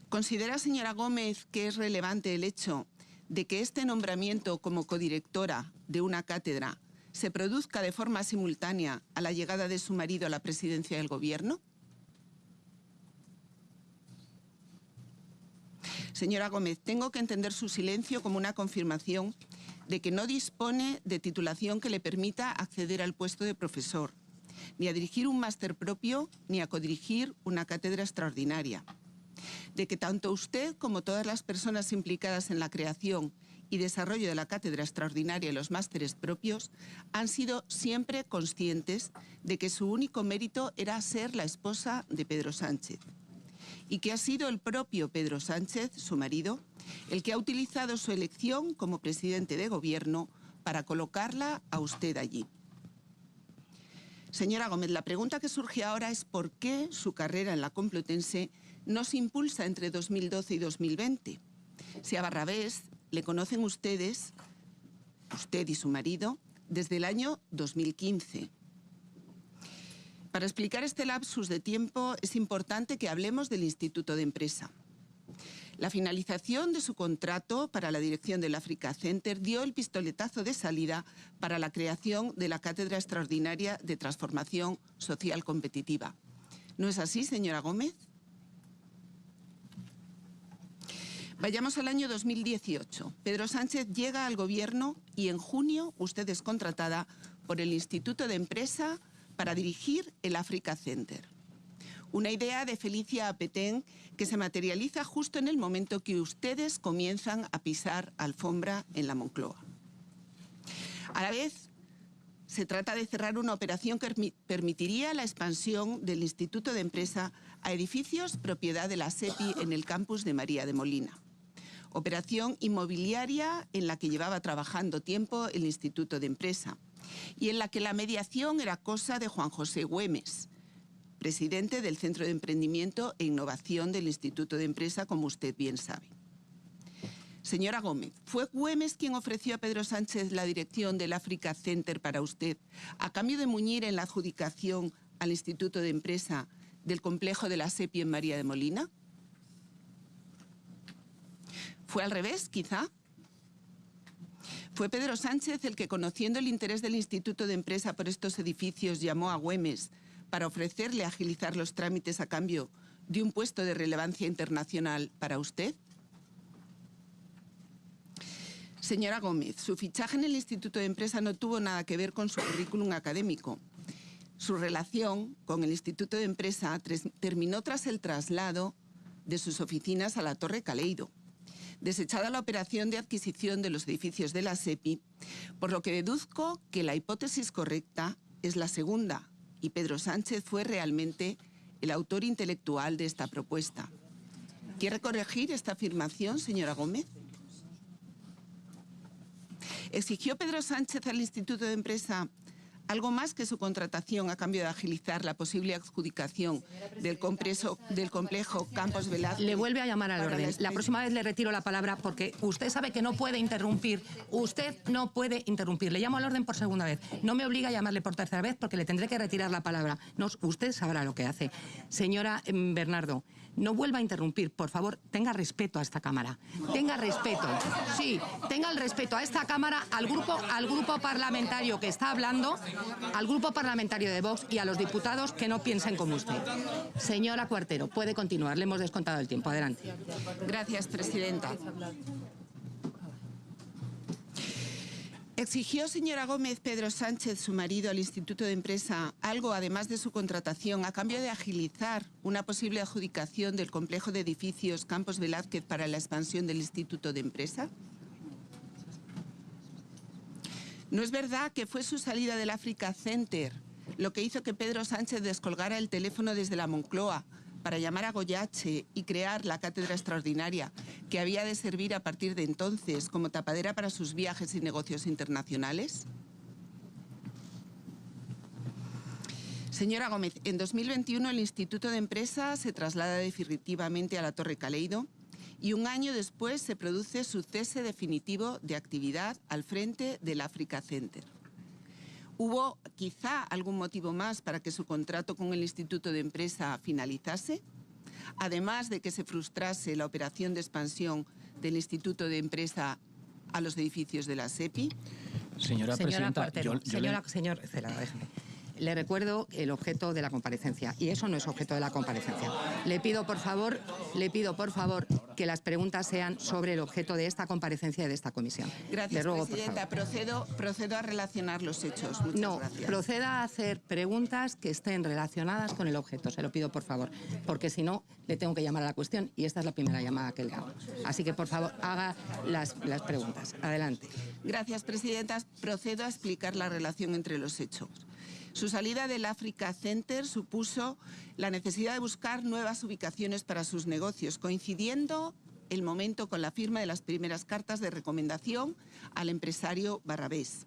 ¿Considera, señora Gómez, que es relevante el hecho de que este nombramiento como codirectora de una cátedra se produzca de forma simultánea a la llegada de su marido a la presidencia del Gobierno? Señora Gómez, tengo que entender su silencio como una confirmación de que no dispone de titulación que le permita acceder al puesto de profesor, ni a dirigir un máster propio, ni a codirigir una cátedra extraordinaria. De que tanto usted como todas las personas implicadas en la creación y desarrollo de la cátedra extraordinaria y los másteres propios han sido siempre conscientes de que su único mérito era ser la esposa de Pedro Sánchez y que ha sido el propio Pedro Sánchez, su marido, el que ha utilizado su elección como presidente de Gobierno para colocarla a usted allí. Señora Gómez, la pregunta que surge ahora es ¿por qué su carrera en la Complutense no se impulsa entre 2012 y 2020? Si a Barrabés le conocen ustedes, usted y su marido, desde el año 2015. Para explicar este lapsus de tiempo es importante que hablemos del Instituto de Empresa. La finalización de su contrato para la dirección del Africa Center dio el pistoletazo de salida para la creación de la Cátedra Extraordinaria de Transformación Social Competitiva. ¿No es así, señora Gómez? Vayamos al año 2018. Pedro Sánchez llega al gobierno y en junio usted es contratada por el Instituto de Empresa para dirigir el Africa Center. Una idea de Felicia Apetén que se materializa justo en el momento que ustedes comienzan a pisar alfombra en la Moncloa. A la vez, se trata de cerrar una operación que permitiría la expansión del Instituto de Empresa a edificios propiedad de la SEPI en el campus de María de Molina. Operación inmobiliaria en la que llevaba trabajando tiempo el Instituto de Empresa y en la que la mediación era cosa de Juan José Güemes, presidente del Centro de Emprendimiento e Innovación del Instituto de Empresa, como usted bien sabe. Señora Gómez, ¿fue Güemes quien ofreció a Pedro Sánchez la dirección del Africa Center para usted, a cambio de muñir en la adjudicación al Instituto de Empresa del complejo de la SEPI en María de Molina? ¿Fue al revés, quizá? ¿Fue Pedro Sánchez el que, conociendo el interés del Instituto de Empresa por estos edificios, llamó a Güemes para ofrecerle agilizar los trámites a cambio de un puesto de relevancia internacional para usted? Señora Gómez, su fichaje en el Instituto de Empresa no tuvo nada que ver con su currículum académico. Su relación con el Instituto de Empresa terminó tras el traslado de sus oficinas a la Torre Caleido, desechada la operación de adquisición de los edificios de la SEPI, por lo que deduzco que la hipótesis correcta es la segunda, y Pedro Sánchez fue realmente el autor intelectual de esta propuesta. ¿Quiere corregir esta afirmación, señora Gómez? ¿Exigió Pedro Sánchez al Instituto de Empresa algo más que su contratación a cambio de agilizar la posible adjudicación del complejo Campos Velázquez? Le vuelve a llamar al orden. La próxima vez le retiro la palabra porque usted sabe que no puede interrumpir. Usted no puede interrumpir. Le llamo al orden por segunda vez. No me obliga a llamarle por tercera vez porque le tendré que retirar la palabra. No, usted sabrá lo que hace. Señora Bernardo, no vuelva a interrumpir. Por favor, tenga respeto a esta Cámara. Tenga respeto. Sí, tenga el respeto a esta Cámara, al grupo parlamentario que está hablando, al grupo parlamentario de Vox y a los diputados que no piensen como usted. Señora Cuartero, puede continuar. Le hemos descontado el tiempo. Adelante. Gracias, presidenta. ¿Exigió, señora Gómez, Pedro Sánchez, su marido, al Instituto de Empresa algo, además de su contratación, a cambio de agilizar una posible adjudicación del complejo de edificios Campos Velázquez para la expansión del Instituto de Empresa? ¿No es verdad que fue su salida del Africa Center lo que hizo que Pedro Sánchez descolgara el teléfono desde la Moncloa para llamar a Goyache y crear la cátedra extraordinaria que había de servir a partir de entonces como tapadera para sus viajes y negocios internacionales? Señora Gómez, en 2021 el Instituto de Empresa se traslada definitivamente a la Torre Caleido y un año después se produce su cese definitivo de actividad al frente del Africa Center. ¿Hubo quizá algún motivo más para que su contrato con el Instituto de Empresa finalizase? Además de que se frustrase la operación de expansión del Instituto de Empresa a los edificios de la SEPI. Señora presidenta, Cuartero, señor Cela, déjeme. Le recuerdo el objeto de la comparecencia y eso no es objeto de la comparecencia. Le pido por favor que las preguntas sean sobre el objeto de esta comparecencia y de esta comisión. Gracias, presidenta. Procedo a relacionar los hechos. Muchas gracias. Proceda a hacer preguntas que estén relacionadas con el objeto. Se lo pido por favor, porque si no le tengo que llamar a la cuestión y esta es la primera llamada que le hago. Así que por favor haga las preguntas. Adelante. Gracias, presidenta. Procedo a explicar la relación entre los hechos. Su salida del Africa Center supuso la necesidad de buscar nuevas ubicaciones para sus negocios, coincidiendo el momento con la firma de las primeras cartas de recomendación al empresario Barrabés.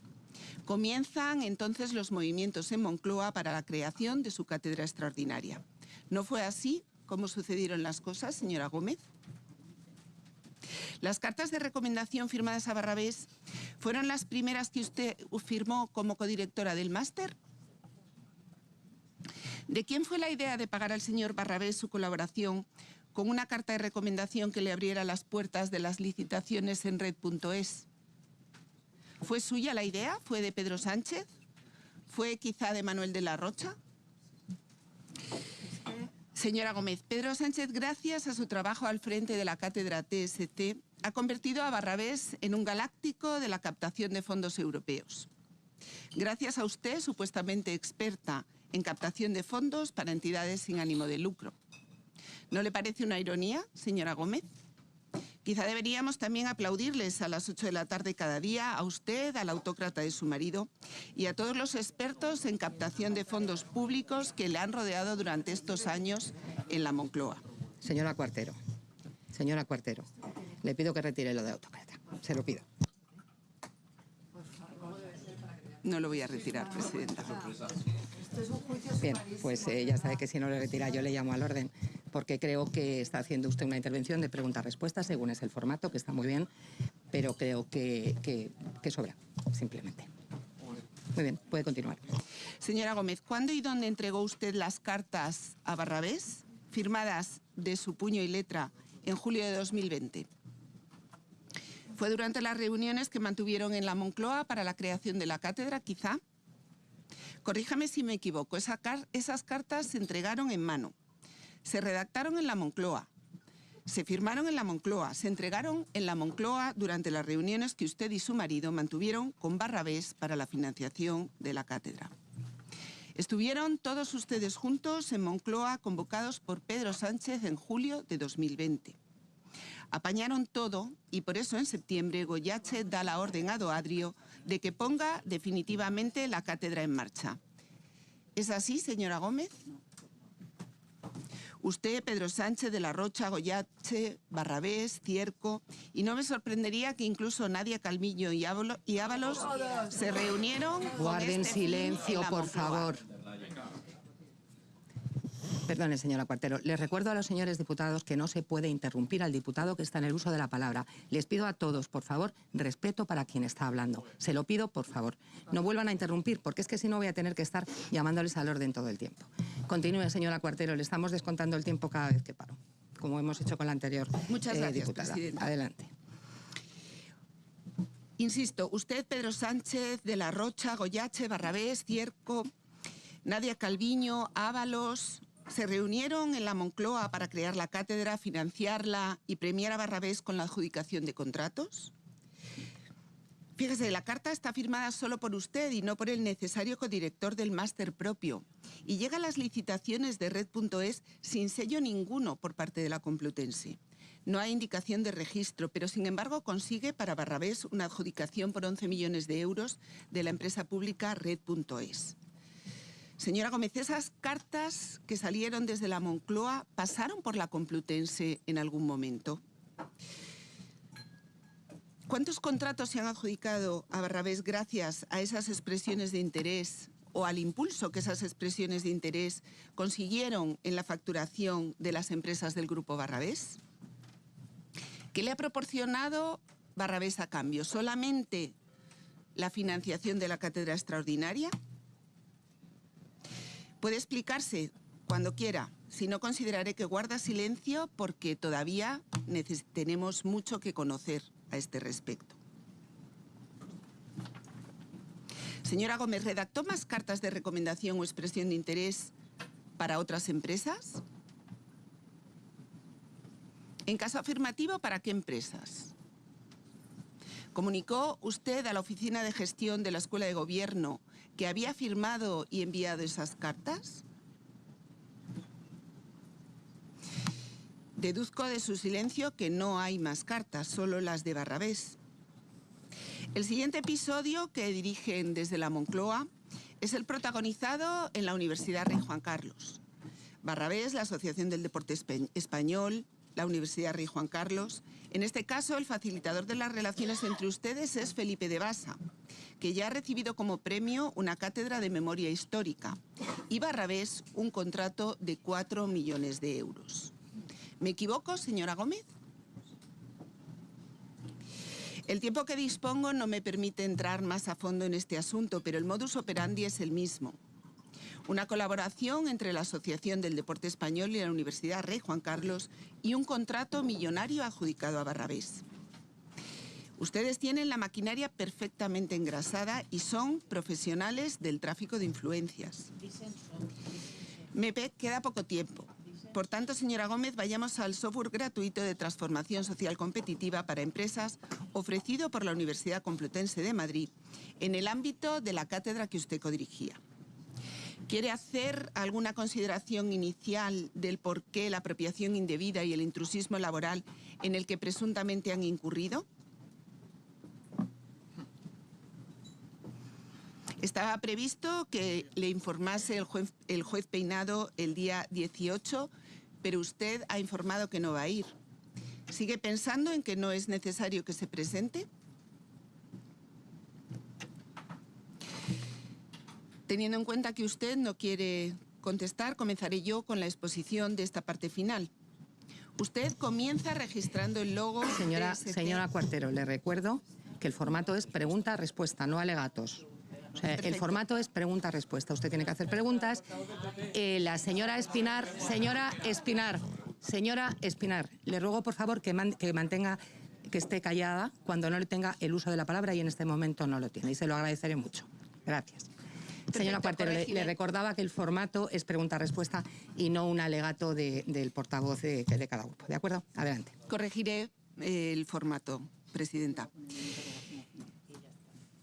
Comienzan entonces los movimientos en Moncloa para la creación de su cátedra extraordinaria. ¿No fue así como sucedieron las cosas, señora Gómez? Las cartas de recomendación firmadas a Barrabés fueron las primeras que usted firmó como codirectora del máster. ¿De quién fue la idea de pagar al señor Barrabés su colaboración con una carta de recomendación que le abriera las puertas de las licitaciones en Red.es? ¿Fue suya la idea? ¿Fue de Pedro Sánchez? ¿Fue quizá de Manuel de la Rocha? Señora Gómez, Pedro Sánchez, gracias a su trabajo al frente de la cátedra TSC, ha convertido a Barrabés en un galáctico de la captación de fondos europeos. Gracias a usted, supuestamente experta en captación de fondos para entidades sin ánimo de lucro. ¿No le parece una ironía, señora Gómez? Quizá deberíamos también aplaudirles a las 8 de la tarde cada día, a usted, al autócrata de su marido y a todos los expertos en captación de fondos públicos que le han rodeado durante estos años en la Moncloa. Señora Cuartero, le pido que retire lo de autócrata. Se lo pido. No lo voy a retirar, presidenta. Bien, pues ya sabe que si no lo retira yo le llamo al orden, porque creo que está haciendo usted una intervención de preguntas-respuestas, según es el formato, que está muy bien, pero creo que sobra, simplemente. Muy bien, puede continuar. Señora Gómez, ¿cuándo y dónde entregó usted las cartas a Barrabés, firmadas de su puño y letra en julio de 2020? ¿Fue durante las reuniones que mantuvieron en la Moncloa para la creación de la cátedra, quizá? Corríjame si me equivoco, esas cartas se entregaron en mano, se redactaron en la Moncloa, se firmaron en la Moncloa, se entregaron en la Moncloa durante las reuniones que usted y su marido mantuvieron con Barrabés para la financiación de la cátedra. Estuvieron todos ustedes juntos en Moncloa convocados por Pedro Sánchez en julio de 2020. Apañaron todo y por eso en septiembre Goyache da la orden a Doadrio de que ponga definitivamente la cátedra en marcha. ¿Es así, señora Gómez? Usted, Pedro Sánchez, de la Rocha, Goyache, Barrabés, Cierco, y no me sorprendería que incluso Nadia Calviño y Ábalos se reunieron. Guarden silencio, por favor. Perdone, señora Cuartero. Les recuerdo a los señores diputados que no se puede interrumpir al diputado que está en el uso de la palabra. Les pido a todos, por favor, respeto para quien está hablando. Se lo pido, por favor. No vuelvan a interrumpir, porque es que si no voy a tener que estar llamándoles al orden todo el tiempo. Continúe, señora Cuartero. Le estamos descontando el tiempo cada vez que paro, como hemos hecho con la anterior Muchas gracias, diputada. presidenta. Adelante. Insisto, usted, Pedro Sánchez, de la Rocha, Goyache, Barrabés, Cierco, Nadia Calviño, Ábalos, se reunieron en la Moncloa para crear la cátedra, financiarla y premiar a Barrabés con la adjudicación de contratos. Fíjese, la carta está firmada solo por usted y no por el necesario codirector del máster propio. Y llega a las licitaciones de Red.es sin sello ninguno por parte de la Complutense. No hay indicación de registro, pero sin embargo consigue para Barrabés una adjudicación por 11 millones de euros de la empresa pública Red.es. Señora Gómez, ¿esas cartas que salieron desde la Moncloa pasaron por la Complutense en algún momento? ¿Cuántos contratos se han adjudicado a Barrabés gracias a esas expresiones de interés o al impulso que esas expresiones de interés consiguieron en la facturación de las empresas del Grupo Barrabés? ¿Qué le ha proporcionado Barrabés a cambio? ¿Solamente la financiación de la cátedra extraordinaria? Puede explicarse cuando quiera, si no consideraré que guarda silencio porque todavía tenemos mucho que conocer a este respecto. Señora Gómez, ¿redactó más cartas de recomendación o expresión de interés para otras empresas? En caso afirmativo, ¿para qué empresas? ¿Comunicó usted a la Oficina de Gestión de la Escuela de Gobierno que había firmado y enviado esas cartas? Deduzco de su silencio que no hay más cartas, solo las de Barrabés. El siguiente episodio que dirigen desde la Moncloa es el protagonizado en la Universidad Rey Juan Carlos. Barrabés, la Asociación del Deporte Español, la Universidad Rey Juan Carlos. En este caso, el facilitador de las relaciones entre ustedes es Felipe de Basa, que ya ha recibido como premio una cátedra de memoria histórica, y Barrabés un contrato de 4 millones de euros. ¿Me equivoco, señora Gómez? El tiempo que dispongo no me permite entrar más a fondo en este asunto, pero el modus operandi es el mismo. Una colaboración entre la Asociación del Deporte Español y la Universidad Rey Juan Carlos y un contrato millonario adjudicado a Barrabés. Ustedes tienen la maquinaria perfectamente engrasada y son profesionales del tráfico de influencias. Me queda poco tiempo. Por tanto, señora Gómez, vayamos al software gratuito de transformación social competitiva para empresas ofrecido por la Universidad Complutense de Madrid en el ámbito de la cátedra que usted codirigía. ¿Quiere hacer alguna consideración inicial del por qué la apropiación indebida y el intrusismo laboral en el que presuntamente han incurrido? Estaba previsto que le informase el juez Peinado el día 18, pero usted ha informado que no va a ir. ¿Sigue pensando en que no es necesario que se presente? Teniendo en cuenta que usted no quiere contestar, comenzaré yo con la exposición de esta parte final. Usted comienza registrando el logo... Señora Cuartero, le recuerdo que el formato es pregunta-respuesta, no alegatos. O sea, el formato es pregunta-respuesta. Usted tiene que hacer preguntas. La señora Espinar, le ruego por favor que mantenga, que esté callada cuando no le tenga el uso de la palabra, y en este momento no lo tiene, y se lo agradeceré mucho. Gracias. Señora Cuartero, le recordaba que el formato es pregunta-respuesta y no un alegato del portavoz de cada grupo. ¿De acuerdo? Adelante. Corregiré el formato, presidenta.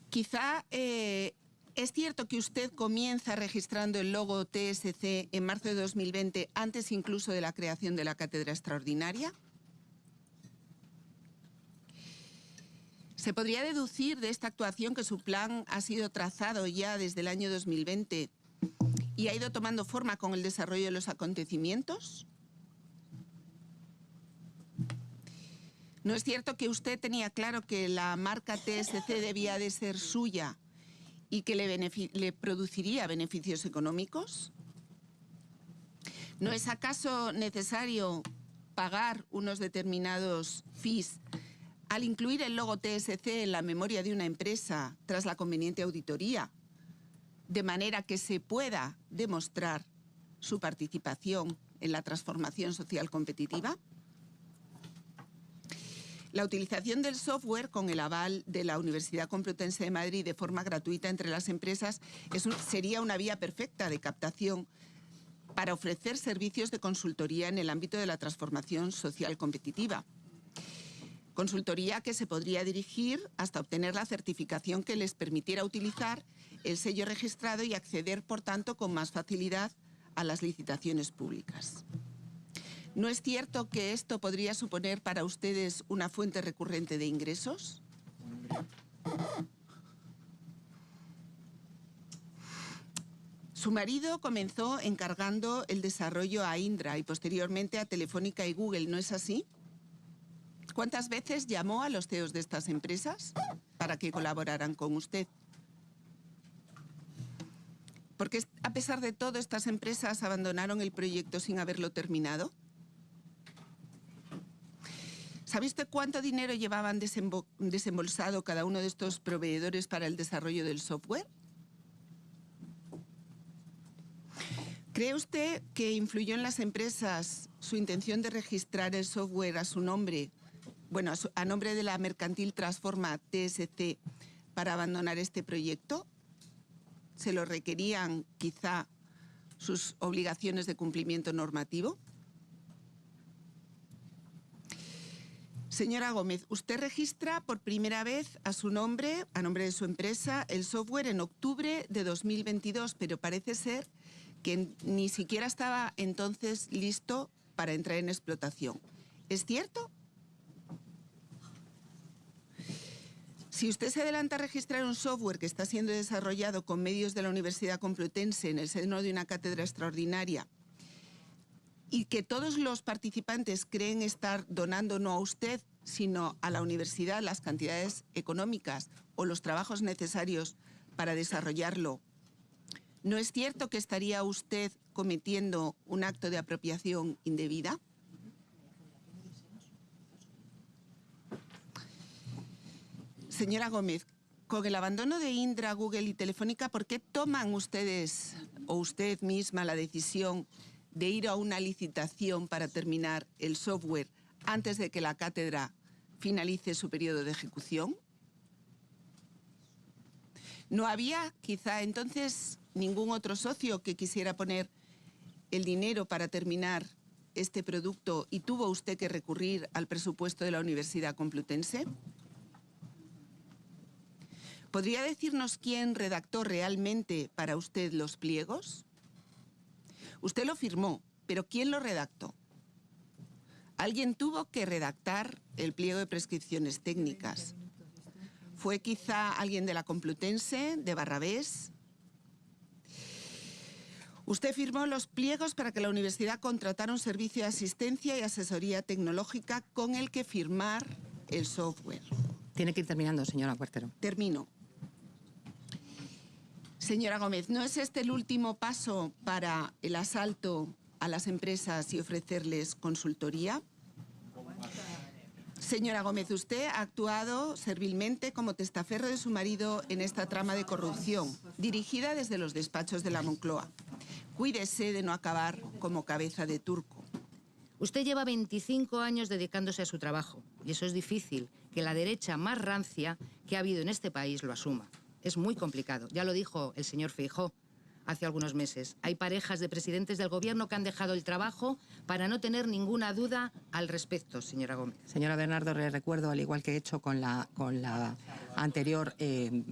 Quizá es cierto que usted comienza registrando el logo TSC en marzo de 2020, antes incluso de la creación de la cátedra extraordinaria. ¿Se podría deducir de esta actuación que su plan ha sido trazado ya desde el año 2020 y ha ido tomando forma con el desarrollo de los acontecimientos? ¿No es cierto que usted tenía claro que la marca TSC debía de ser suya y que le produciría beneficios económicos? ¿No es acaso necesario pagar unos determinados fees al incluir el logo TSC en la memoria de una empresa tras la conveniente auditoría, de manera que se pueda demostrar su participación en la transformación social competitiva? La utilización del software con el aval de la Universidad Complutense de Madrid de forma gratuita entre las empresas sería una vía perfecta de captación para ofrecer servicios de consultoría en el ámbito de la transformación social competitiva. Consultoría que se podría dirigir hasta obtener la certificación que les permitiera utilizar el sello registrado y acceder, por tanto, con más facilidad a las licitaciones públicas. ¿No es cierto que esto podría suponer para ustedes una fuente recurrente de ingresos? Su marido comenzó encargando el desarrollo a Indra y posteriormente a Telefónica y Google, ¿no es así? ¿Cuántas veces llamó a los CEOs de estas empresas para que colaboraran con usted? ¿Por qué, a pesar de todo, estas empresas abandonaron el proyecto sin haberlo terminado? ¿Sabe usted cuánto dinero llevaban desembolsado cada uno de estos proveedores para el desarrollo del software? ¿Cree usted que influyó en las empresas su intención de registrar el software a su nombre, bueno, a nombre de la mercantil Transforma TSC, para abandonar este proyecto? ¿Se lo requerían quizá sus obligaciones de cumplimiento normativo? Señora Gómez, usted registra por primera vez a su nombre, a nombre de su empresa, el software en octubre de 2022, pero parece ser que ni siquiera estaba entonces listo para entrar en explotación. ¿Es cierto? Si usted se adelanta a registrar un software que está siendo desarrollado con medios de la Universidad Complutense en el seno de una cátedra extraordinaria y que todos los participantes creen estar donando no a usted, sino a la universidad las cantidades económicas o los trabajos necesarios para desarrollarlo, ¿no es cierto que estaría usted cometiendo un acto de apropiación indebida? Señora Gómez, con el abandono de Indra, Google y Telefónica, ¿por qué toman ustedes o usted misma la decisión de ir a una licitación para terminar el software antes de que la cátedra finalice su periodo de ejecución? ¿No había quizá entonces ningún otro socio que quisiera poner el dinero para terminar este producto y tuvo usted que recurrir al presupuesto de la Universidad Complutense? ¿Podría decirnos quién redactó realmente para usted los pliegos? Usted lo firmó, pero ¿quién lo redactó? Alguien tuvo que redactar el pliego de prescripciones técnicas. ¿Fue quizá alguien de la Complutense, de Barrabés? Usted firmó los pliegos para que la universidad contratara un servicio de asistencia y asesoría tecnológica con el que firmar el software. Tiene que ir terminando, señora Cuartero. Termino. Señora Gómez, ¿no es este el último paso para el asalto a las empresas y ofrecerles consultoría? Señora Gómez, usted ha actuado servilmente como testaferro de su marido en esta trama de corrupción, dirigida desde los despachos de la Moncloa. Cuídese de no acabar como cabeza de turco. Usted lleva 25 años dedicándose a su trabajo y eso es difícil, que la derecha más rancia que ha habido en este país lo asuma. Es muy complicado, ya lo dijo el señor Feijóo hace algunos meses. Hay parejas de presidentes del gobierno que han dejado el trabajo para no tener ninguna duda al respecto, señora Gómez. Señora Bernardo, le recuerdo, al igual que he hecho con la anterior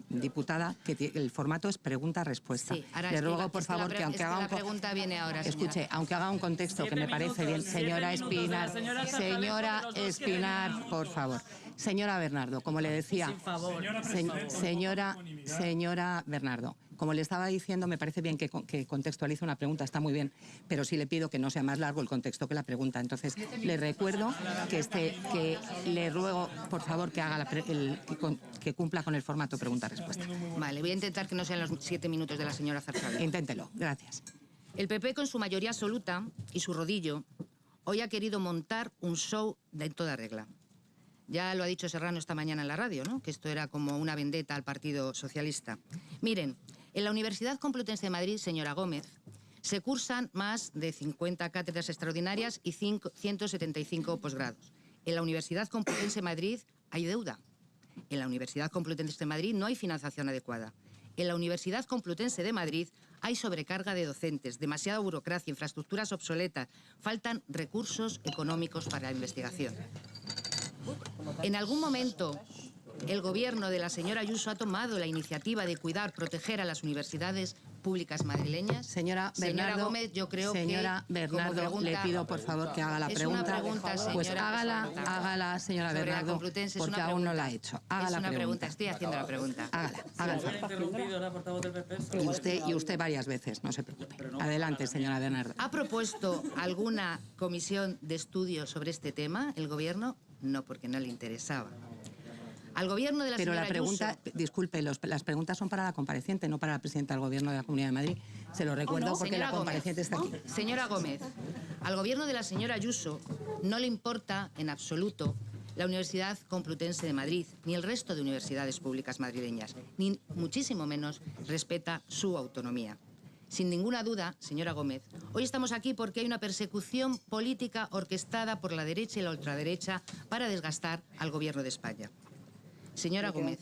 diputada, que el formato es pregunta-respuesta. Sí, ahora le ruego, por favor, que aunque haga la pregunta viene ahora, señora. Escuche, aunque haga un contexto que me parece bien. Señora Espinar, por favor. Señora Bernardo, como le decía, señora Bernardo, como le estaba diciendo, me parece bien que contextualice una pregunta, está muy bien, pero sí le pido que no sea más largo el contexto que la pregunta. Entonces, le recuerdo que le ruego, por favor, que haga que cumpla con el formato pregunta-respuesta. Vale, voy a intentar que no sean los 7 minutos de la señora Zarzuela. Inténtelo, gracias. El PP, con su mayoría absoluta y su rodillo, hoy ha querido montar un show de toda regla. Ya lo ha dicho Serrano esta mañana en la radio, ¿no?, que esto era como una vendetta al Partido Socialista. Miren, en la Universidad Complutense de Madrid, señora Gómez, se cursan más de 50 cátedras extraordinarias y 175 posgrados. En la Universidad Complutense de Madrid hay deuda. En la Universidad Complutense de Madrid no hay financiación adecuada. En la Universidad Complutense de Madrid hay sobrecarga de docentes, demasiada burocracia, infraestructuras obsoletas, faltan recursos económicos para la investigación. En algún momento, el gobierno de la señora Ayuso ha tomado la iniciativa de cuidar, proteger a las universidades públicas madrileñas. Señora Bernardo, Gómez, yo creo señora que, Bernardo, le pido por favor que haga la pregunta. Es una pregunta, señora. Pues hágala, señora Bernardo, porque aún no la ha hecho. Haga la pregunta. Estoy haciendo la pregunta. Y usted varias veces, no se preocupe. Adelante, señora Bernardo. ¿Ha propuesto alguna comisión de estudio sobre este tema el gobierno? No, porque no le interesaba. Al gobierno de la señora Pero la pregunta, Ayuso, disculpe, las preguntas son para la compareciente, no para la presidenta del Gobierno de la Comunidad de Madrid. Se lo recuerdo porque la compareciente está aquí. Señora Gómez, al gobierno de la señora Ayuso no le importa en absoluto la Universidad Complutense de Madrid, ni el resto de universidades públicas madrileñas, ni muchísimo menos respeta su autonomía. Sin ninguna duda, señora Gómez, hoy estamos aquí porque hay una persecución política orquestada por la derecha y la ultraderecha para desgastar al gobierno de España. Señora Gómez,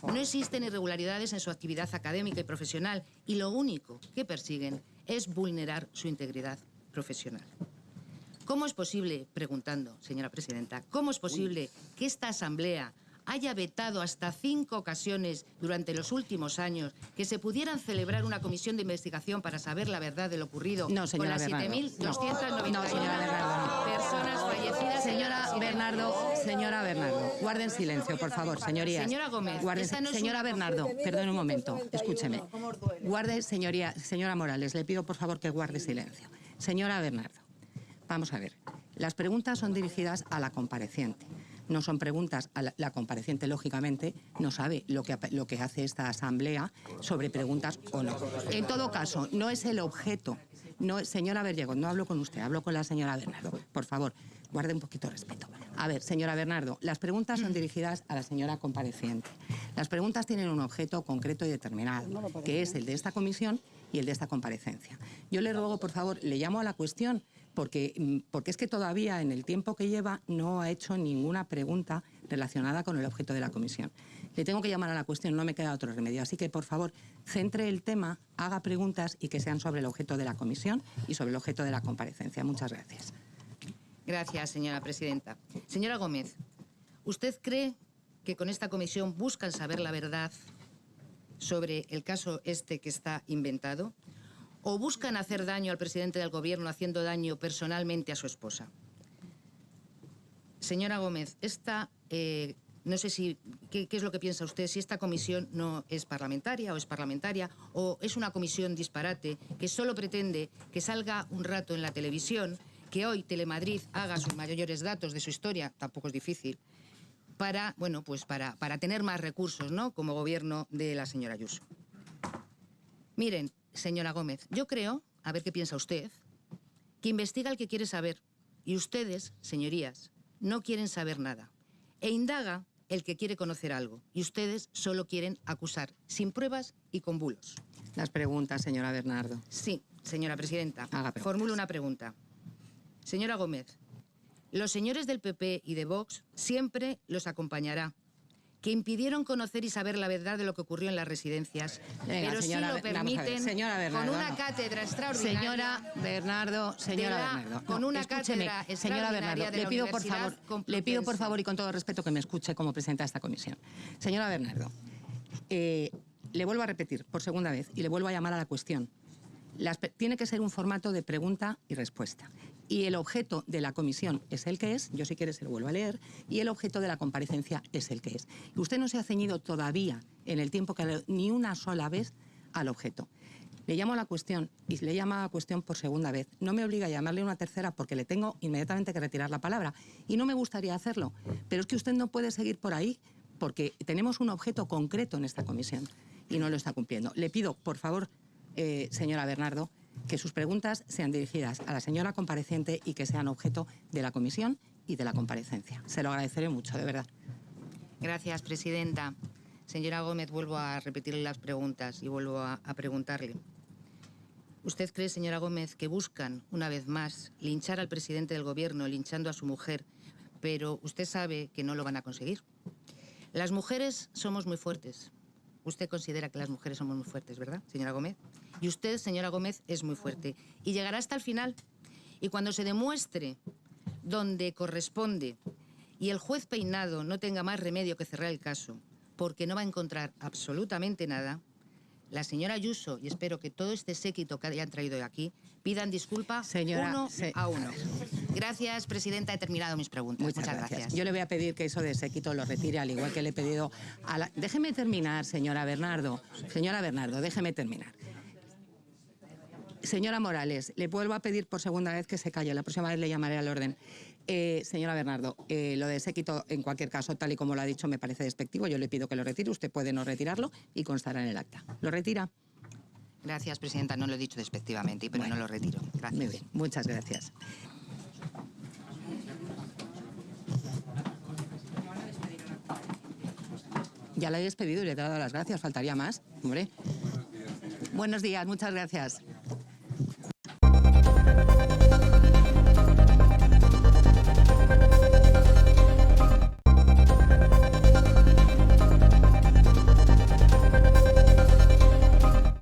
no existen irregularidades en su actividad académica y profesional y lo único que persiguen es vulnerar su integridad profesional. ¿Cómo es posible, preguntando, señora presidenta, cómo es posible que esta Asamblea haya vetado hasta 5 ocasiones durante los últimos años que se pudieran celebrar una comisión de investigación para saber la verdad de lo ocurrido con las 7.291 personas fallecidas? Señora Bernardo, guarden silencio, por favor, señorías. Señora Gómez, señora Bernardo, perdón un momento, escúcheme. Señora Morales, le pido por favor que guarde silencio. Señora Bernardo, Vamos a ver. Las preguntas son dirigidas a la compareciente. No son preguntas a la compareciente, lógicamente, no sabe lo que hace esta asamblea sobre preguntas o no. En todo caso, no es el objeto. No, señora Berllego, no hablo con usted, hablo con la señora Bernardo. Por favor, guarde un poquito de respeto. A ver, señora Bernardo, las preguntas son dirigidas a la señora compareciente. Las preguntas tienen un objeto concreto y determinado, que es el de esta comisión y el de esta comparecencia. Yo le ruego, por favor, le llamo a la cuestión, porque es que todavía en el tiempo que lleva no ha hecho ninguna pregunta relacionada con el objeto de la comisión. Le tengo que llamar a la cuestión, no me queda otro remedio. Así que, por favor, centre el tema, haga preguntas y que sean sobre el objeto de la comisión y sobre el objeto de la comparecencia. Muchas gracias. Gracias, señora presidenta. Señora Gómez, ¿usted cree que con esta comisión buscan saber la verdad sobre el caso este que está inventado? ¿O buscan hacer daño al presidente del Gobierno haciendo daño personalmente a su esposa? Señora Gómez, no sé qué es lo que piensa usted, si esta comisión no es parlamentaria o es una comisión disparate que solo pretende que salga un rato en la televisión, que hoy Telemadrid haga sus mayores datos de su historia, tampoco es difícil, para tener más recursos, ¿no?, como gobierno de la señora Ayuso. Miren, señora Gómez, yo creo, a ver qué piensa usted, que investiga el que quiere saber. Y ustedes, señorías, no quieren saber nada. E indaga el que quiere conocer algo. Y ustedes solo quieren acusar, sin pruebas y con bulos. Las preguntas, señora Bernardo. Sí, señora presidenta. Haga preguntas. Formulo una pregunta. Señora Gómez, los señores del PP y de Vox siempre los acompañará, que impidieron conocer y saber la verdad de lo que ocurrió en las residencias, pero sí lo permiten con una cátedra extraordinaria. Señora Bernardo, con una cátedra extraordinaria de la Universidad Complutense. Le pido por favor y con todo respeto que me escuche como presidenta de esta comisión. Señora Bernardo, le vuelvo a repetir por segunda vez y le vuelvo a llamar a la cuestión. Tiene que ser un formato de pregunta y respuesta. Y el objeto de la comisión es el que es, yo si quiere se lo vuelvo a leer, y el objeto de la comparecencia es el que es. Y usted no se ha ceñido todavía en el tiempo que ni una sola vez al objeto. Le llamo a la cuestión y le llamo a la cuestión por segunda vez. No me obliga a llamarle una tercera porque le tengo inmediatamente que retirar la palabra. Y no me gustaría hacerlo, pero es que usted no puede seguir por ahí porque tenemos un objeto concreto en esta comisión y no lo está cumpliendo. Le pido, por favor, señora Bernardo, que sus preguntas sean dirigidas a la señora compareciente y que sean objeto de la comisión y de la comparecencia. Se lo agradeceré mucho, de verdad. Gracias, presidenta. Señora Gómez, vuelvo a repetirle las preguntas y vuelvo a preguntarle. ¿Usted cree, señora Gómez, que buscan, una vez más, linchar al presidente del Gobierno, linchando a su mujer, pero usted sabe que no lo van a conseguir? Las mujeres somos muy fuertes. Usted considera que las mujeres somos muy fuertes, ¿verdad, señora Gómez? Y usted, señora Gómez, es muy fuerte. Y llegará hasta el final. Y cuando se demuestre donde corresponde y el juez Peinado no tenga más remedio que cerrar el caso, porque no va a encontrar absolutamente nada, la señora Ayuso, y espero que todo este séquito que hayan traído aquí, pidan disculpa uno a uno. Gracias, presidenta. He terminado mis preguntas. Muchas gracias. Yo le voy a pedir que eso de séquito lo retire, al igual que le he pedido a la... Déjeme terminar, señora Bernardo. Señora Bernardo, déjeme terminar. Señora Morales, le vuelvo a pedir por segunda vez que se calle. La próxima vez le llamaré al orden. Señora Bernardo, lo de séquito, en cualquier caso, tal y como lo ha dicho, me parece despectivo. Yo le pido que lo retire. Usted puede no retirarlo y constará en el acta. ¿Lo retira? Gracias, presidenta. No lo he dicho despectivamente, pero bueno, no lo retiro. Gracias. Muy bien. Muchas gracias. Ya la he despedido y le he dado las gracias. Faltaría más. Hombre. Buenos días. Muchas gracias.